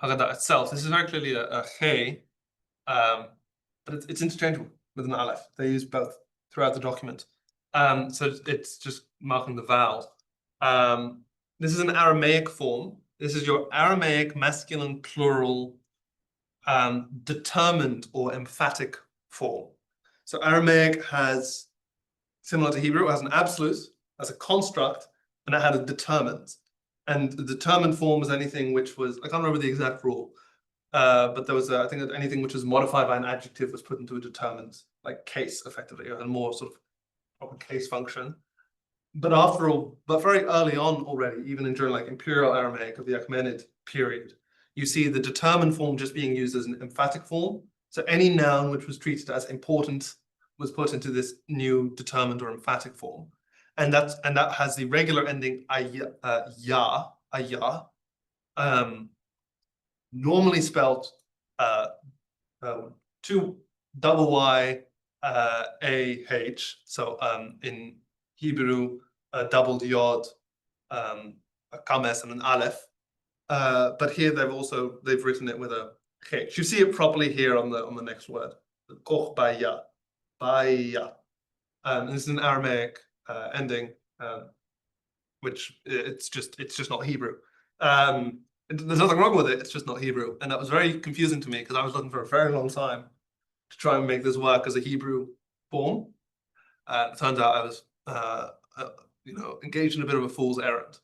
S1: Haggadah itself. This is very clearly a hey, but it's interchangeable with an aleph. They use both throughout the document. So it's just marking the vowel. This is an Aramaic form. This is your Aramaic masculine plural determined or emphatic form. So Aramaic has, similar to Hebrew, it has an absolute, has a construct, and it had a determined. And the determined form was anything which was, I can't remember the exact rule, but there was, I think that anything which was modified by an adjective was put into a determined, like case, effectively, or a more sort of proper case function. But after all, but very early on already, even during like Imperial Aramaic of the Achaemenid period, you see the determined form just being used as an emphatic form. So any noun which was treated as important was put into this new determined or emphatic form. And that has the regular ending ya, normally spelled two double Y A-H. So in Hebrew, a doubled yod, a kames and an aleph. But here they've written it with a H. You see it properly here on the next word. Koch baya. This is an Aramaic ending, which it's just not Hebrew. There's nothing wrong with it, it's just not Hebrew. And that was very confusing to me because I was looking for a very long time to try and make this work as a Hebrew form. It turns out I was engaged in a bit of a fool's errand.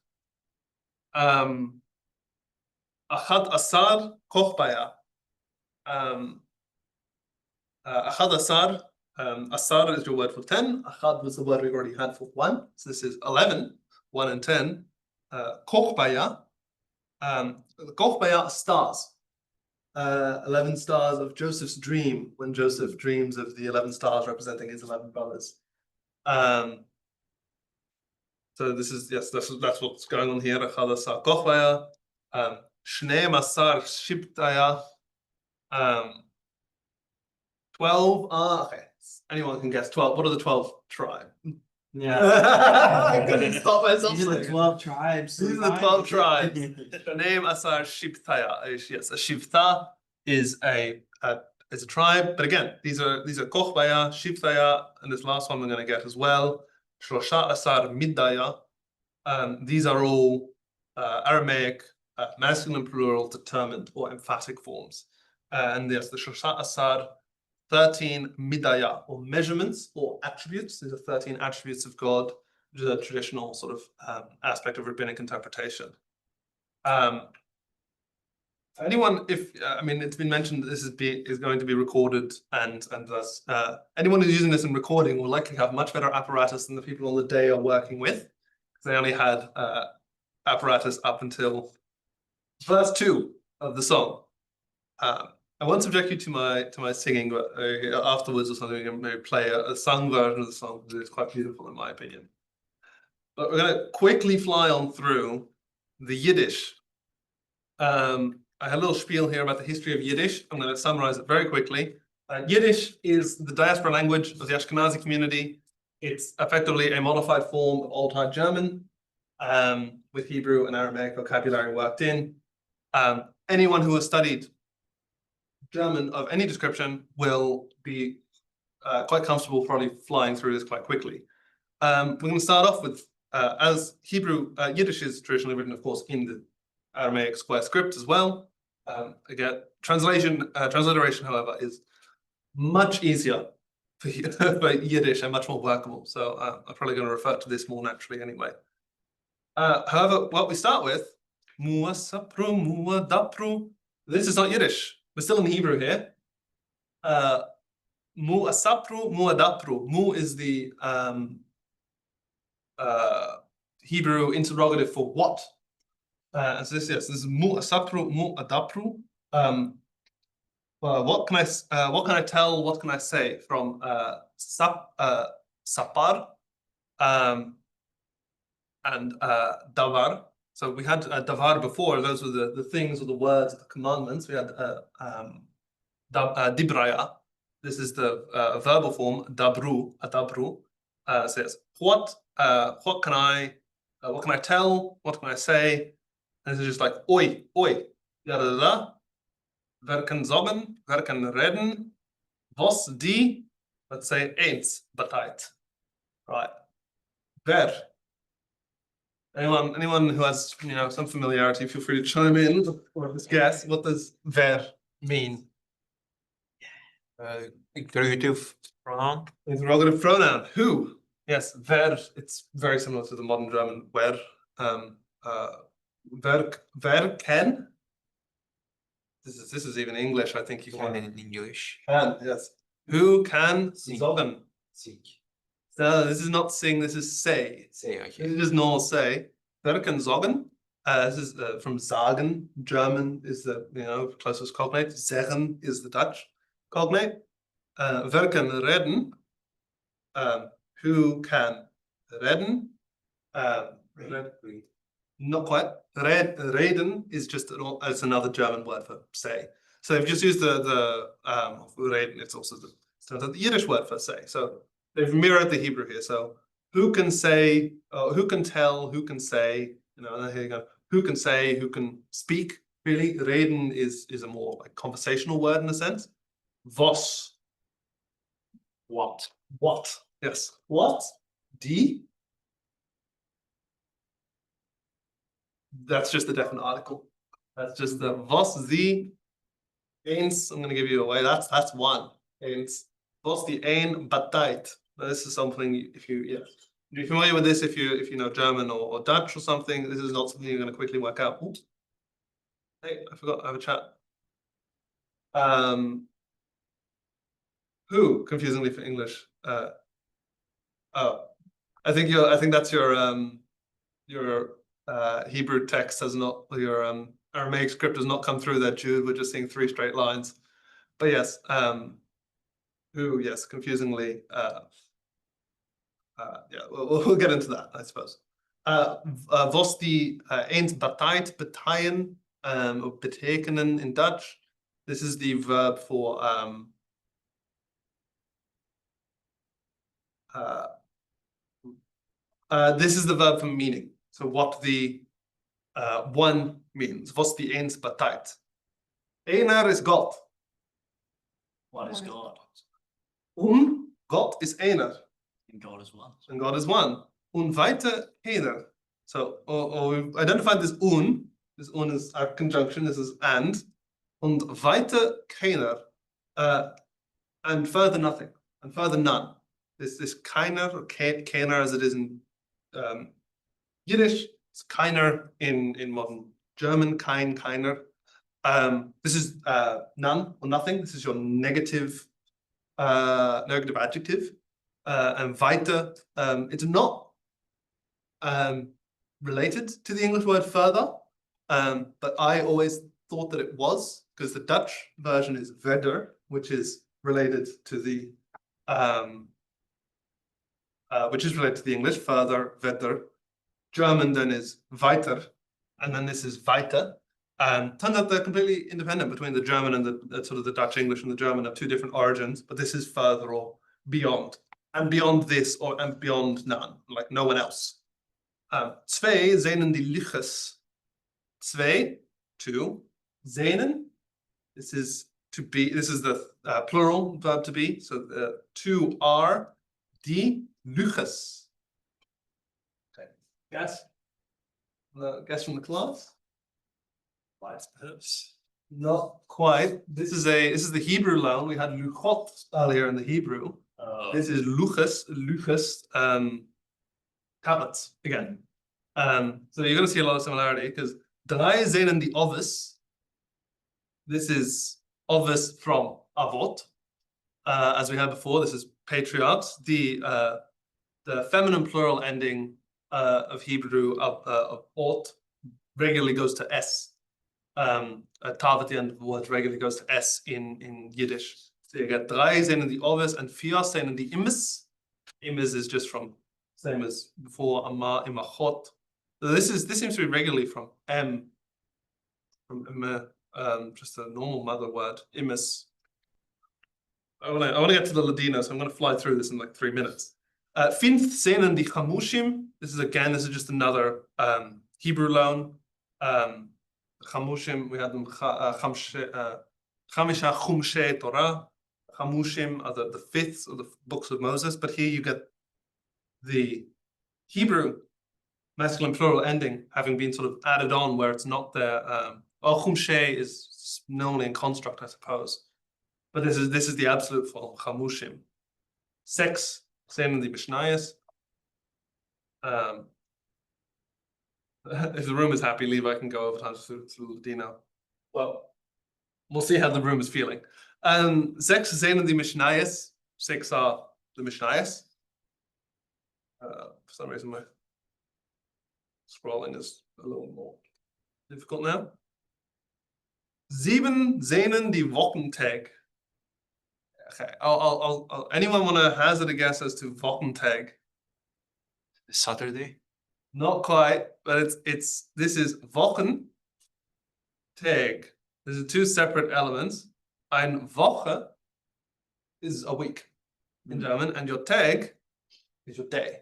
S1: Achad asar koch baya. Achad asar, asar is your word for 10. Achad was the word we already had for 1. So this is 11, 1 and 10. Koch baya. Koch baya, stars. 11 stars of Joseph's dream, when Joseph dreams of the 11 stars representing his 11 brothers. So this is, yes, that's what's going on here. Achad asar koch baya. Shnei masar shibtaya. 12. Okay. Anyone can guess 12. What are the 12 tribes?
S5: Yeah.
S1: I couldn't stop myself.
S5: These are the 12 tribes.
S1: These are the 12 tribes. Name asar shibtaya. Yes, a shivta is a tribe, but again, these are koch baya, shivtaya, and this last one we're going to get as well. Shlosha asar midaya. These are all Aramaic masculine plural determined or emphatic forms. And yes, the Shlosha asar, 13 midaya, or measurements or attributes. These are 13 attributes of God, which is a traditional sort of aspect of rabbinic interpretation. Anyone, I mean, it's been mentioned that this is going to be recorded, and thus anyone who's using this in recording will likely have much better apparatus than the people on the day are working with, because they only had apparatus up until verse 2 of the song. I won't subject you to my singing, but afterwards or something, we can maybe play a sung version of the song, because it's quite beautiful in my opinion. But we're going to quickly fly on through the Yiddish. I had a little spiel here about the history of Yiddish. I'm going to summarize it very quickly. Yiddish is the diaspora language of the Ashkenazi community. It's effectively a modified form of Old High German, with Hebrew and Aramaic vocabulary worked in. Anyone who has studied German of any description will be quite comfortable probably flying through this quite quickly. We're going to start off with, as Hebrew, Yiddish is traditionally written, of course, in the Aramaic square script as well. Again, transliteration, however, is much easier for Yiddish and much more workable. So I'm probably going to refer to this more naturally anyway. However, what we start with, mua sapru, mua dapru. This is not Yiddish. We're still in Hebrew here. Mu asapru, mu adapru. Mu is the Hebrew interrogative for what. And so this, yes, this is mu asapru, mu adapru. What can I tell? What can I say from sapar and davar? So we had davar before. Those were the things or the words, the commandments. We had dibraya. This is the verbal form dabru, adabru. Says what can I tell? What can I say? And this is just like oi, da da da. Wer kan sagen? Wer kan reden? Was die? Let's say eens beteit. Right. Wer? Anyone who has some familiarity, feel free to chime in or just guess. What does wer mean?
S3: Interrogative pronoun.
S1: Interrogative pronoun. Who? Yes, wer. It's very similar to the modern German wer. Wer can? This is even English. I think you
S3: Can
S1: can.
S3: in English.
S1: Can, yes. Who can
S3: Sing.
S1: sagen?
S3: Sing.
S1: So this is not sing. This is say.
S3: Say,
S1: This
S3: okay.
S1: is just normal say. Wer kann sagen? This is from sagen. German is the closest cognate. Zeggen is the Dutch cognate. Wer kann reden? Who can reden?
S3: Read.
S1: Not quite. Reden is just it's another German word for say. So they've just used the reden. It's also the Yiddish word for say. So they've mirrored the Hebrew here. So who can say? Who can tell? Who can say? And then here you go. Who can say? Who can speak? Really, reden is a more like conversational word in a sense. Was.
S3: What?
S1: What? Yes. What? Die. That's just the definite article. That's just the was the eens. I'm going to give you away. That's one. Eens. Was the ein beteit. This is something if you're familiar with this, if you know German or Dutch or something, this is not something you're going to quickly work out. Oops. Hey, I forgot I have a chat. Who, confusingly for English. I think that's your Hebrew text has not, your Aramaic script has not come through that, Jude. We're just seeing 3 straight lines. But yes, who, yes, confusingly, yeah, we'll get into that, I suppose. Was die eens beteit, beteien, or betekenen in Dutch. This is the verb for this is the verb for meaning. So what the one means. Was die eens beteit. Einer is God.
S6: What is God?
S1: God is einer.
S6: And God is one.
S1: And God is one. Und weiter keiner. So we've identified this This is our conjunction. This is and. Und weiter keiner. And further nothing. And further none. This keiner or keiner as it is in Yiddish. It's keiner in modern German. Keiner. This is none or nothing. This is your negative adjective. And weiter, it's not related to the English word further, but I always thought that it was, because the Dutch version is verder, which is related to the English, further, verder. German then is weiter, and then this is weiter. Turns out they're completely independent between the German and the sort of the Dutch English and the German have 2 different origins, but this is further or beyond. And beyond this and beyond none, like no one else. Zwei sehnen die Liches. Zwei, 2. Sehnen, this is to be, this is the plural verb to be. So 2 are die Liches. Okay, guess? Guess from the class?
S6: Perhaps.
S1: Not quite. This is the Hebrew loan. We had luchot earlier in the Hebrew. This is luches, tablets again. So you're going to see a lot of similarity because drei sehnen die Ovis. This is Ovis from Avot. As we had before, this is patriarchs. The feminine plural ending of Hebrew of ot regularly goes to s. A tav at the end of the word regularly goes to s in Yiddish. So you get drei sind in the ovis and vier sind in the imis. Imis is just from same as before ama imachot. So this seems to be regularly from just a normal mother word imis. I want to get to the Ladino, so I'm going to fly through this in like 3 minutes. Fünf sind die chamushim. This is just another Hebrew loan. Chamushim, we had them chamisha chumshe Torah. Chamushim are the fifths of the books of Moses, but here you get the Hebrew masculine plural ending having been sort of added on where it's not there. Chumshe is normally in construct, I suppose, but this is the absolute form, chamushim. Sex, same in the Mishnayos. If the room is happy, Levi can go over time to Ladino. Well, we'll see how the room is feeling. Sechs zijn the Mishnayos. 6 are the Mishnayos. For some reason, my scrolling is a little more difficult now. 7 zijn die Wochentag. Okay, I'll anyone want to hazard a guess as to Wochentag?
S3: Saturday.
S1: Not quite, but this is Wochen, Tag. These are 2 separate elements. Ein Woche is a week in German, and your Tag is your day.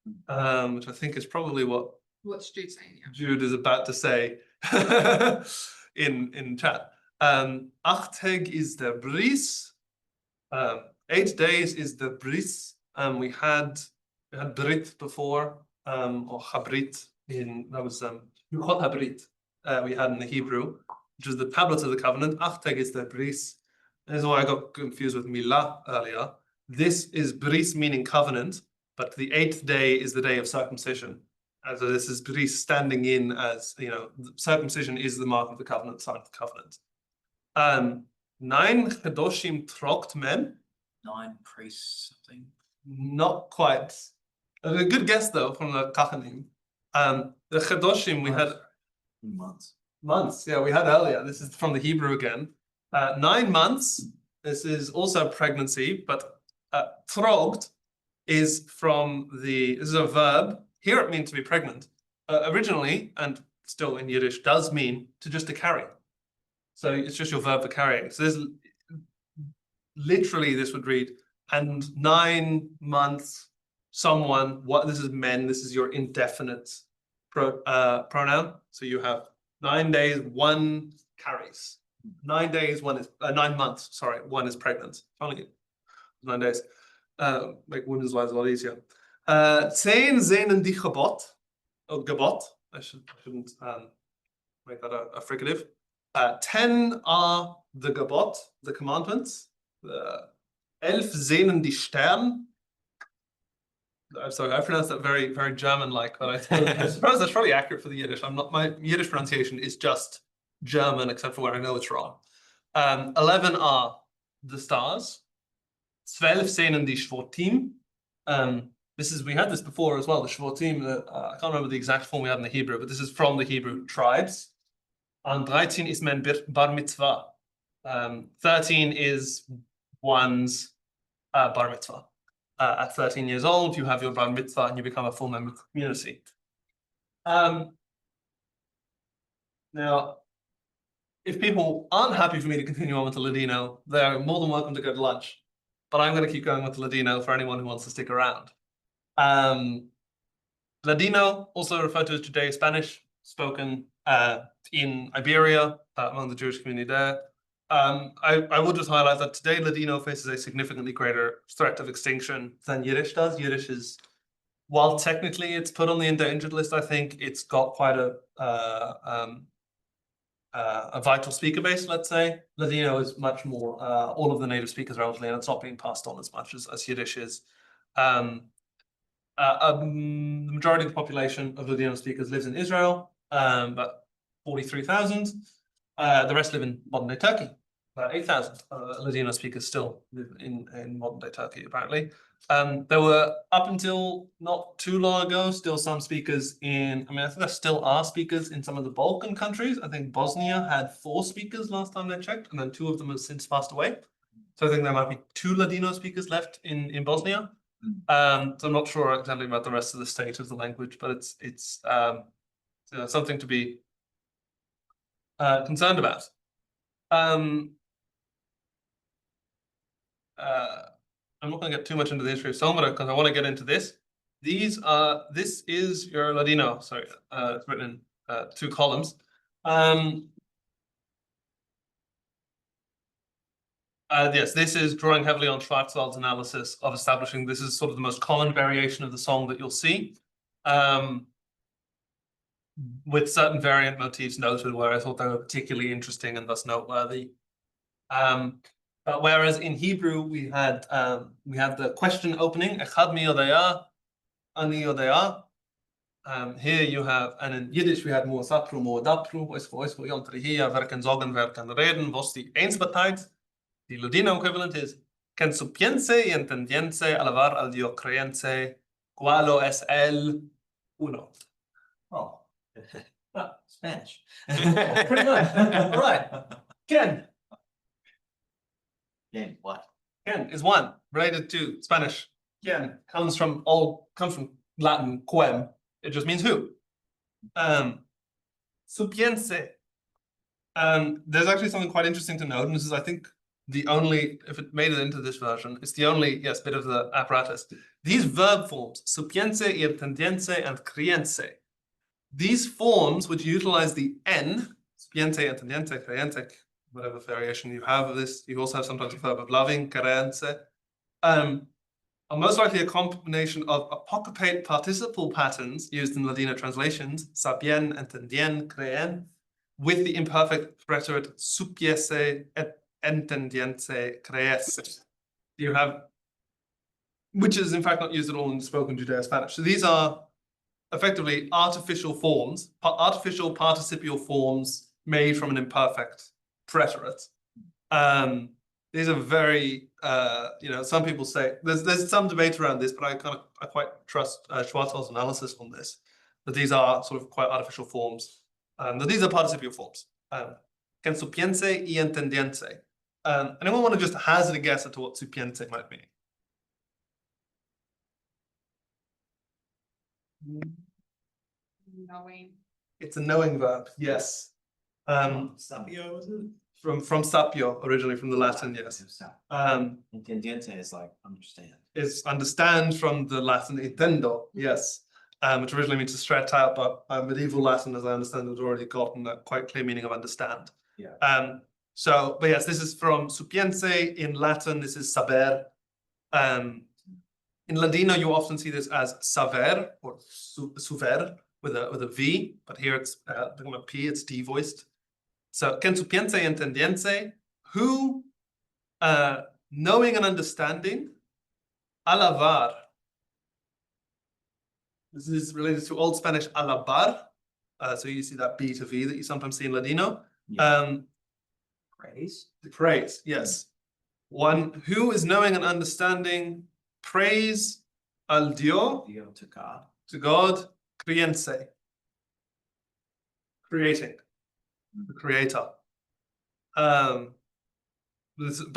S1: Which I think is probably what
S4: Jude saying? Yeah.
S1: Jude is about to say in chat. 8 Tag is the Bris. 8 days is the Bris. We had Brit before. Or Habrit that was Luchot Habrit we had in the Hebrew, which was the tablets of the covenant. 8 Tag is the Bris. This is why I got confused with Milah earlier. This is Bris meaning covenant, but the 8th day is the day of circumcision. And so this is Bris standing in as, circumcision is the mark of the covenant, sign of the covenant. 9 Chedoshim trokt men.
S6: 9 priests, something.
S1: Not quite. A good guess though from the Kachanim. The Chedoshim we had months. Yeah, we had earlier. This is from the Hebrew again. 9 months. This is also pregnancy, but trogt is from this is a verb. Here it means to be pregnant. Originally, and still in Yiddish, does mean to carry. So it's just your verb for carrying. So there's literally this would read, and 9 months. Someone, this is men, this is your indefinite pronoun. So you have 9 days, 1 carries. 9 days, 9 months, sorry, 1 is pregnant. Only 9 days. Make women's lives a lot easier. 10 zijn die gebod. Oh, gebod. I shouldn't make that a fricative. 10 are the gebod, the commandments. 11 zijn die Stern. I'm sorry, I pronounced that very, very German-like, but I suppose that's probably accurate for the Yiddish. My Yiddish pronunciation is just German, except for where I know it's wrong. 11 are the stars. 12 zijn die Shvotim. We had this before as well, the Shvotim. I can't remember the exact form we had in the Hebrew, but this is from the Hebrew tribes. And 13 is men bar mitzvah. 13 is one's bar mitzvah. At 13 years old, you have your bar mitzvah and you become a full member of the community. Now, if people aren't happy for me to continue on with the Ladino, they're more than welcome to go to lunch. But I'm going to keep going with the Ladino for anyone who wants to stick around. Ladino, also referred to as Judeo-Spanish, spoken in Iberia, among the Jewish community there. I will just highlight that today Ladino faces a significantly greater threat of extinction than Yiddish does. Yiddish is, while technically it's put on the endangered list, I think it's got quite a vital speaker base, let's say. Ladino is much more, all of the native speakers are elderly and it's not being passed on as much as Yiddish is. The majority of the population of Ladino speakers lives in Israel, about 43,000. The rest live in modern-day Turkey. about 8,000 Ladino speakers still live in modern day Turkey, apparently. There were, up until not too long ago, still some speakers in, I mean, I think there still are speakers in some of the Balkan countries. I think Bosnia had 4 speakers last time I checked, and then 2 of them have since passed away. So I think there might be 2 Ladino speakers left in Bosnia. So I'm not sure exactly about the rest of the state of the language, but it's something to be concerned about. I'm not going to get too much into the history of Salmara because I want to get into this. This is your Ladino. Sorry, it's written in 2 columns. Yes, this is drawing heavily on Schwarzwald's analysis of establishing this is sort of the most common variation of the song that you'll see, with certain variant motifs noted where I thought they were particularly interesting and thus noteworthy. But whereas in Hebrew we had the question opening, Echad mi yodea, ani yodea. Here you have, and in Yiddish we had more satru, more dapru, ois vo yontri hier, wer kan sagen, wer kan reden, was die eens beteiligt. The Ladino equivalent is Ken supiense y entendiense alavar al dio creense qualo es el uno.
S5: Oh. Spanish. Pretty much. All right. Ken.
S6: Ken, what?
S1: Ken is one, related to Spanish. Ken comes from Latin quem. It just means who. Supiense. There's actually something quite interesting to note, and this is, I think, the only, if it made it into this version, it's the only, yes, bit of the apparatus. These verb forms, supiense, entendiense, and creense, these forms which utilize the N, supiense, entendiente, creense, whatever variation you have of this, you also have sometimes a verb of loving, creense, are most likely a combination of apocryphate participle patterns used in Ladino translations, sapien, entendien, creen, with the imperfect preterite supiese, entendiense, creese. You have, which is in fact not used at all in spoken Judeo-Spanish. So these are effectively artificial forms, artificial participial forms made from an imperfect preterite. These are very, some people say there's some debate around this, but I quite trust Schwarzwald's analysis on this, that these are sort of quite artificial forms, that these are participial forms. Ken supiense y entendiense. Anyone want to just hazard a guess at what supiense might mean?
S4: Knowing.
S1: It's a knowing verb, yes.
S2: Sapio, is it?
S1: From sapio, originally from the Latin, yes.
S5: Entendiente is like understand.
S1: Is understand from the Latin intendo, yes. Which originally means to stretch out, but medieval Latin, as I understand, has already gotten a quite clear meaning of understand.
S5: Yeah.
S1: But yes, this is from supiense. In Latin, this is saber. In Ladino, you often see this as saver or suver with a V, but here it's become a P, it's devoiced. So, ken supiense entendiense, who, knowing and understanding, alavar. This is related to Old Spanish alabar. So you see that B to V that you sometimes see in Ladino.
S5: Yeah. Praise.
S1: Praise, yes. One who is knowing and understanding, praise al Dio,
S5: To God.
S1: to God, criense, creating, the creator. But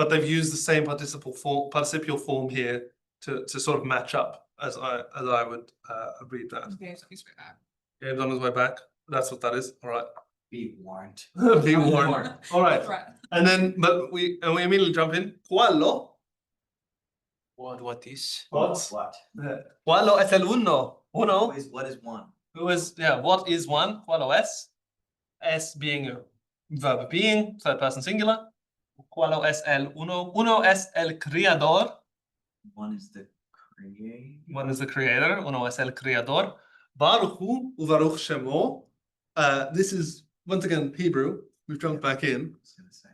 S1: they've used the same participial form here to sort of match up as I would read that.
S4: Okay, so he's back.
S1: Gabe's on his way back. That's what that is. All right.
S5: Be warned.
S1: Be warned. All right.
S4: Right.
S1: And then, but we immediately jump in. Qualo.
S3: What is?
S1: What?
S5: What?
S1: Qualo es el uno. Uno.
S5: What is one?
S1: Who is, what is one? Qualo es? Es being a verb of being, third person singular. Qualo es el uno? Uno es el creador.
S5: One is the creator.
S1: One is the creator. Uno es el creador. Baruch hu uvaruch shemo. This is, once again, Hebrew. We've jumped back in.
S5: I was gonna say.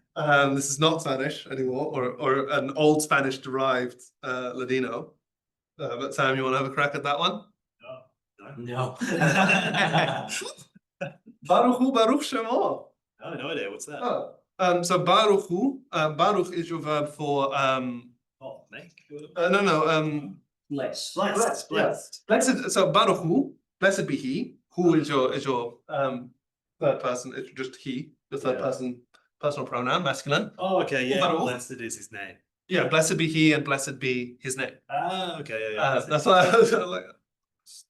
S1: This is not Spanish anymore, or an old Spanish derived Ladino. But Sam, you want to have a crack at that one?
S5: No.
S1: Baruch hu baruch shemo.
S2: I have no idea. What's that?
S1: Oh, So baruchu, baruch is your verb for
S2: Oh, make.
S1: no,
S6: Less.
S1: blessed. Blessed. So baruchu, blessed be he. Who is your third person? It's just he, the third
S2: Yeah.
S1: person, personal pronoun, masculine.
S2: Oh, okay, yeah.
S1: Baruch.
S2: Blessed is his name.
S1: Yeah, blessed be he and blessed be his name.
S2: Ah, okay, yeah.
S1: That's why I was like,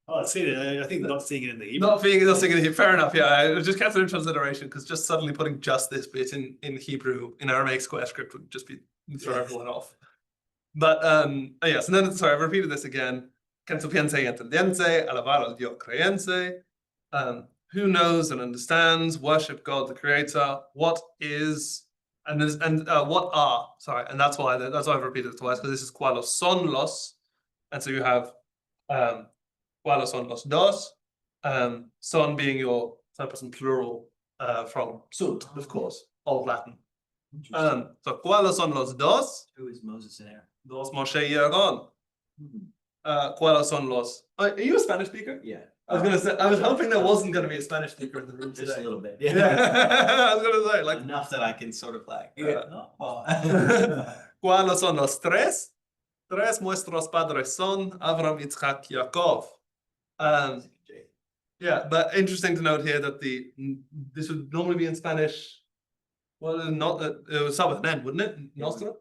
S2: Oh, I see it. I think not seeing it in the Hebrew.
S1: not thinking it. Fair enough. Yeah, I just kept it in transliteration because just suddenly putting just this bit in Hebrew in Aramaic square script would just be throw everyone off. But yes, and then sorry, I've repeated this again. Quien su piensa y entendiente, alabar al Dios creyente. Who knows and understands, worship God the Creator. What is and what are, sorry, and that's why I've repeated it twice, because this is cuáles son los, and so you have cuáles son los dos, son being your third person plural from sunt, of course, Old Latin. So cuáles son los dos?
S5: Who is Moses and Aaron?
S1: Dos Moshe y Aaron. ¿Cuáles son los? Are you a Spanish speaker?
S5: Yeah.
S1: I was gonna say. I was hoping there wasn't gonna be a Spanish speaker in the room
S5: Just a
S1: today.
S5: little bit.
S1: Yeah,
S5: Yeah.
S1: I was gonna say like.
S5: Enough that I can sort of like.
S1: Yeah.
S5: Oh.
S1: ¿Cuáles son los tres? Tres nuestros padres son Abraham, Yitzchak, Yaakov. Yeah, but interesting to note here that this would normally be in Spanish. Well, not that it would start with an N, wouldn't it? Nostra.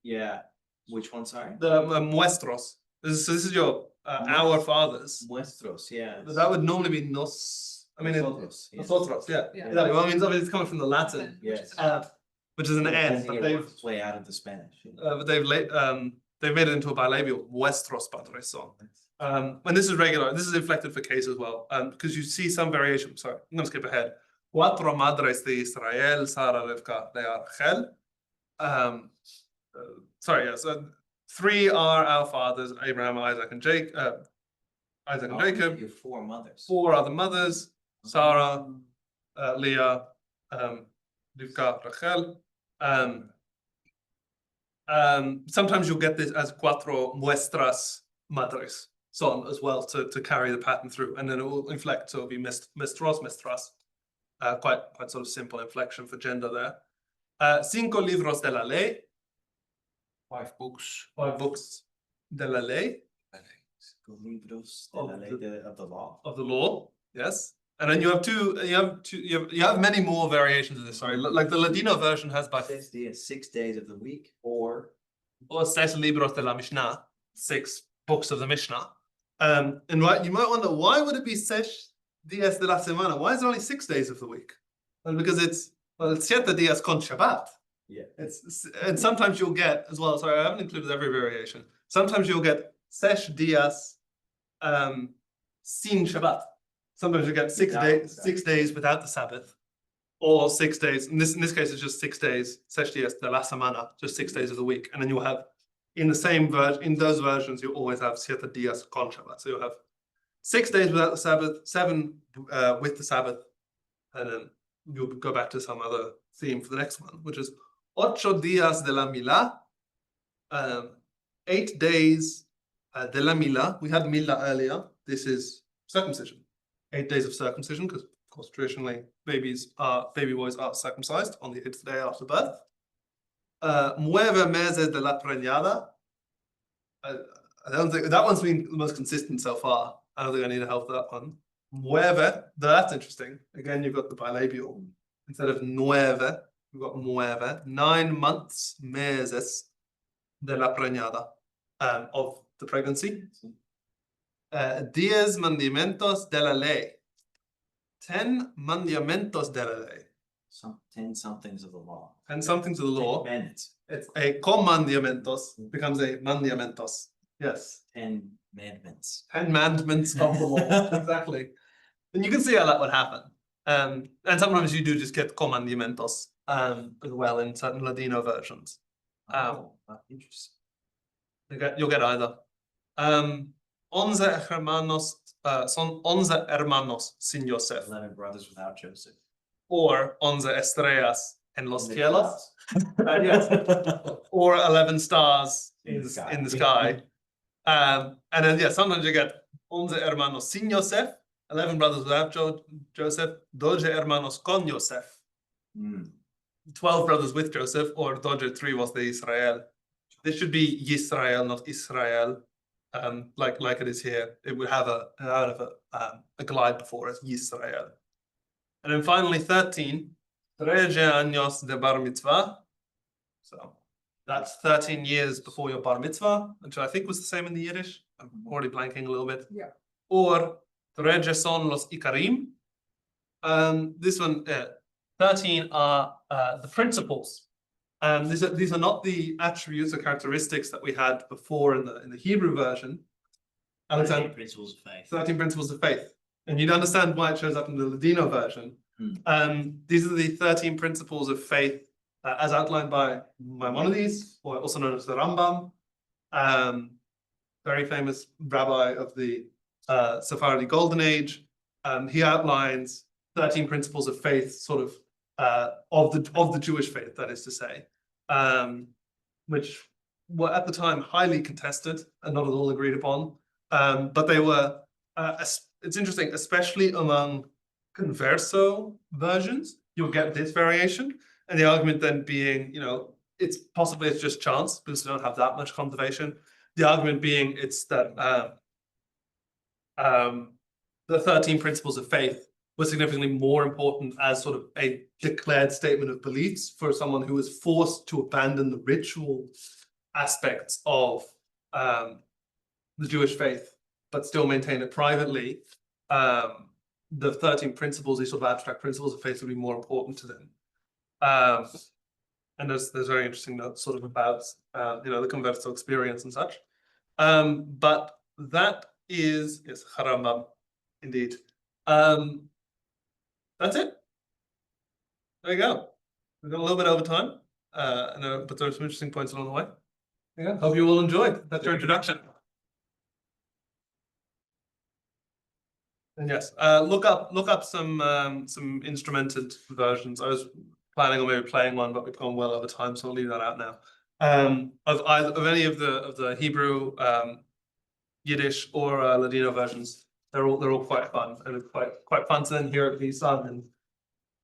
S5: Yeah. Which one? Sorry.
S1: The nuestros. This is your our fathers.
S5: Nuestros. Yeah.
S1: That would normally be nos. I mean,
S5: Nosotros, yeah.
S1: nosotros. Yeah.
S4: Yeah.
S1: Exactly. Well, I mean, it's coming from the Latin,
S5: Yes.
S1: which is an N,
S5: And
S1: but
S5: it
S1: they've
S5: works its way out of the Spanish.
S1: they've made it into a bilabial. Nuestros padres son. When this is regular, this is inflected for case as well, because you see some variation. Sorry, I'm going to skip ahead. Cuatro madres de Israel, Sara, Rivka, Leah, Rachel. Sorry, yeah. So 3 are our fathers: Abraham, Isaac, and Jacob. Isaac and Jacob.
S5: Your 4 mothers.
S1: 4 are the mothers: Sarah, Leah, Rivka, Rachel. Sometimes you'll get this as cuatro nuestras madres son as well to carry the pattern through, and then it will inflect, so it'll be mestras. Quite sort of simple inflection for gender there. 5 libros de la ley.
S3: 5 books.
S1: 5 books de la ley.
S5: Libros
S1: Of
S5: de la ley of the law.
S1: Of the law, yes. And then you have many more variations of this. Sorry, like the Ladino version has by
S5: 6 days of the week, or
S1: 6 libros de la Mishnah, 6 books of the Mishnah. And right, you might wonder, why would it be 6 días de la semana? Why is it only 6 days of the week? Well, because it's 7 días con Shabbat.
S5: yeah.
S1: And sometimes you'll get as well. Sorry, I haven't included every variation. Sometimes you'll get 6 días sin Shabbat. Sometimes you get 6 days, 6 days without the Sabbath, or 6 days. In this case, it's just 6 days. 6 días de la semana, just 6 days of the week, and then you'll have in the same version. In those versions, you always have 7 días con Shabbat. So you'll have 6 days without the Sabbath, 7 with the Sabbath, and then you'll go back to some other theme for the next one, which is 8 días de la Milá, 8 days de la Milá. We had Milá earlier. This is circumcision. 8 days of circumcision, because of course traditionally baby boys are circumcised on the 8th day after birth. 9 meses de la preñada. I don't think that one's been the most consistent so far. I don't think I need to help that one. 9, that's interesting. Again, you've got the bilabial. Instead of 9, you've got 9 months, meses de la preñada, of the pregnancy. 10 mandamientos de la ley. 10 mandamientos de la ley.
S5: 10 somethings of the law.
S1: 10 somethings of the law.
S5: 10 minutes.
S1: It's a commandamientos becomes a mandamientos. Yes.
S5: 10 commandments.
S1: 10 mandaments of the law. Exactly. And you can see how that would happen. And sometimes you do just get commandamientos as well in certain Ladino versions.
S5: Interesting.
S1: You'll get either. 11 hermanos, son 11 hermanos sin Yosef.
S5: 11 brothers without Joseph.
S1: Or 11 estrellas en los
S5: In the
S1: cielos.
S5: clouds.
S1: Yes. Or 11 stars
S5: In
S1: in
S5: the sky.
S1: in the sky. And then, yeah, sometimes you get 11 hermanos sin Yosef, 11 brothers without Joseph, 12 hermanos con Yosef. 12 brothers with Joseph, or Dodger 3 was the Israel. This should be Yisrael, not Israel. Like it is here. It would have a glide before it, Yisrael. And then finally 13, Trece años de bar mitzvah. So that's 13 years before your bar mitzvah, which I think was the same in the Yiddish. I'm already blanking a little bit.
S4: Yeah.
S1: Or Trece son los ikarim. This one, 13 are the principles. These are not the attributes or characteristics that we had before in the Hebrew version. Alexander,
S6: Principles of faith.
S1: 13 principles of faith. And you'd understand why it shows up in the Ladino version. These are the 13 principles of faith as outlined by Maimonides, or also known as the Rambam, very famous rabbi of the Sephardi Golden Age. He outlines 13 principles of faith, sort of the Jewish faith, that is to say, which were at the time highly contested and not at all agreed upon. But they were, it's interesting, especially among converso versions, you'll get this variation. And the argument then being, it's just chance because we don't have that much conservation. The argument being it's that the 13 principles of faith were significantly more important as sort of a declared statement of beliefs for someone who was forced to abandon the ritual aspects of the Jewish faith, but still maintain it privately. The 13 principles, these sort of abstract principles of faith, would be more important to them. And there's very interesting notes sort of about the converso experience and such. But that is Harambam, indeed. That's it. There you go. We've got a little bit over time, but there are some interesting points along the way. Yeah, hope you all enjoyed. That's your introduction. And yes, look up some instrumented versions. I was planning on maybe playing one, but we've gone well over time, so I'll leave that out now. Of any of the Hebrew, Yiddish, or Ladino versions, they're all quite fun, and it's quite fun to then hear it be sung and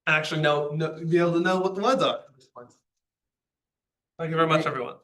S1: actually be able to know what the words are at this point. Thank you very much, everyone.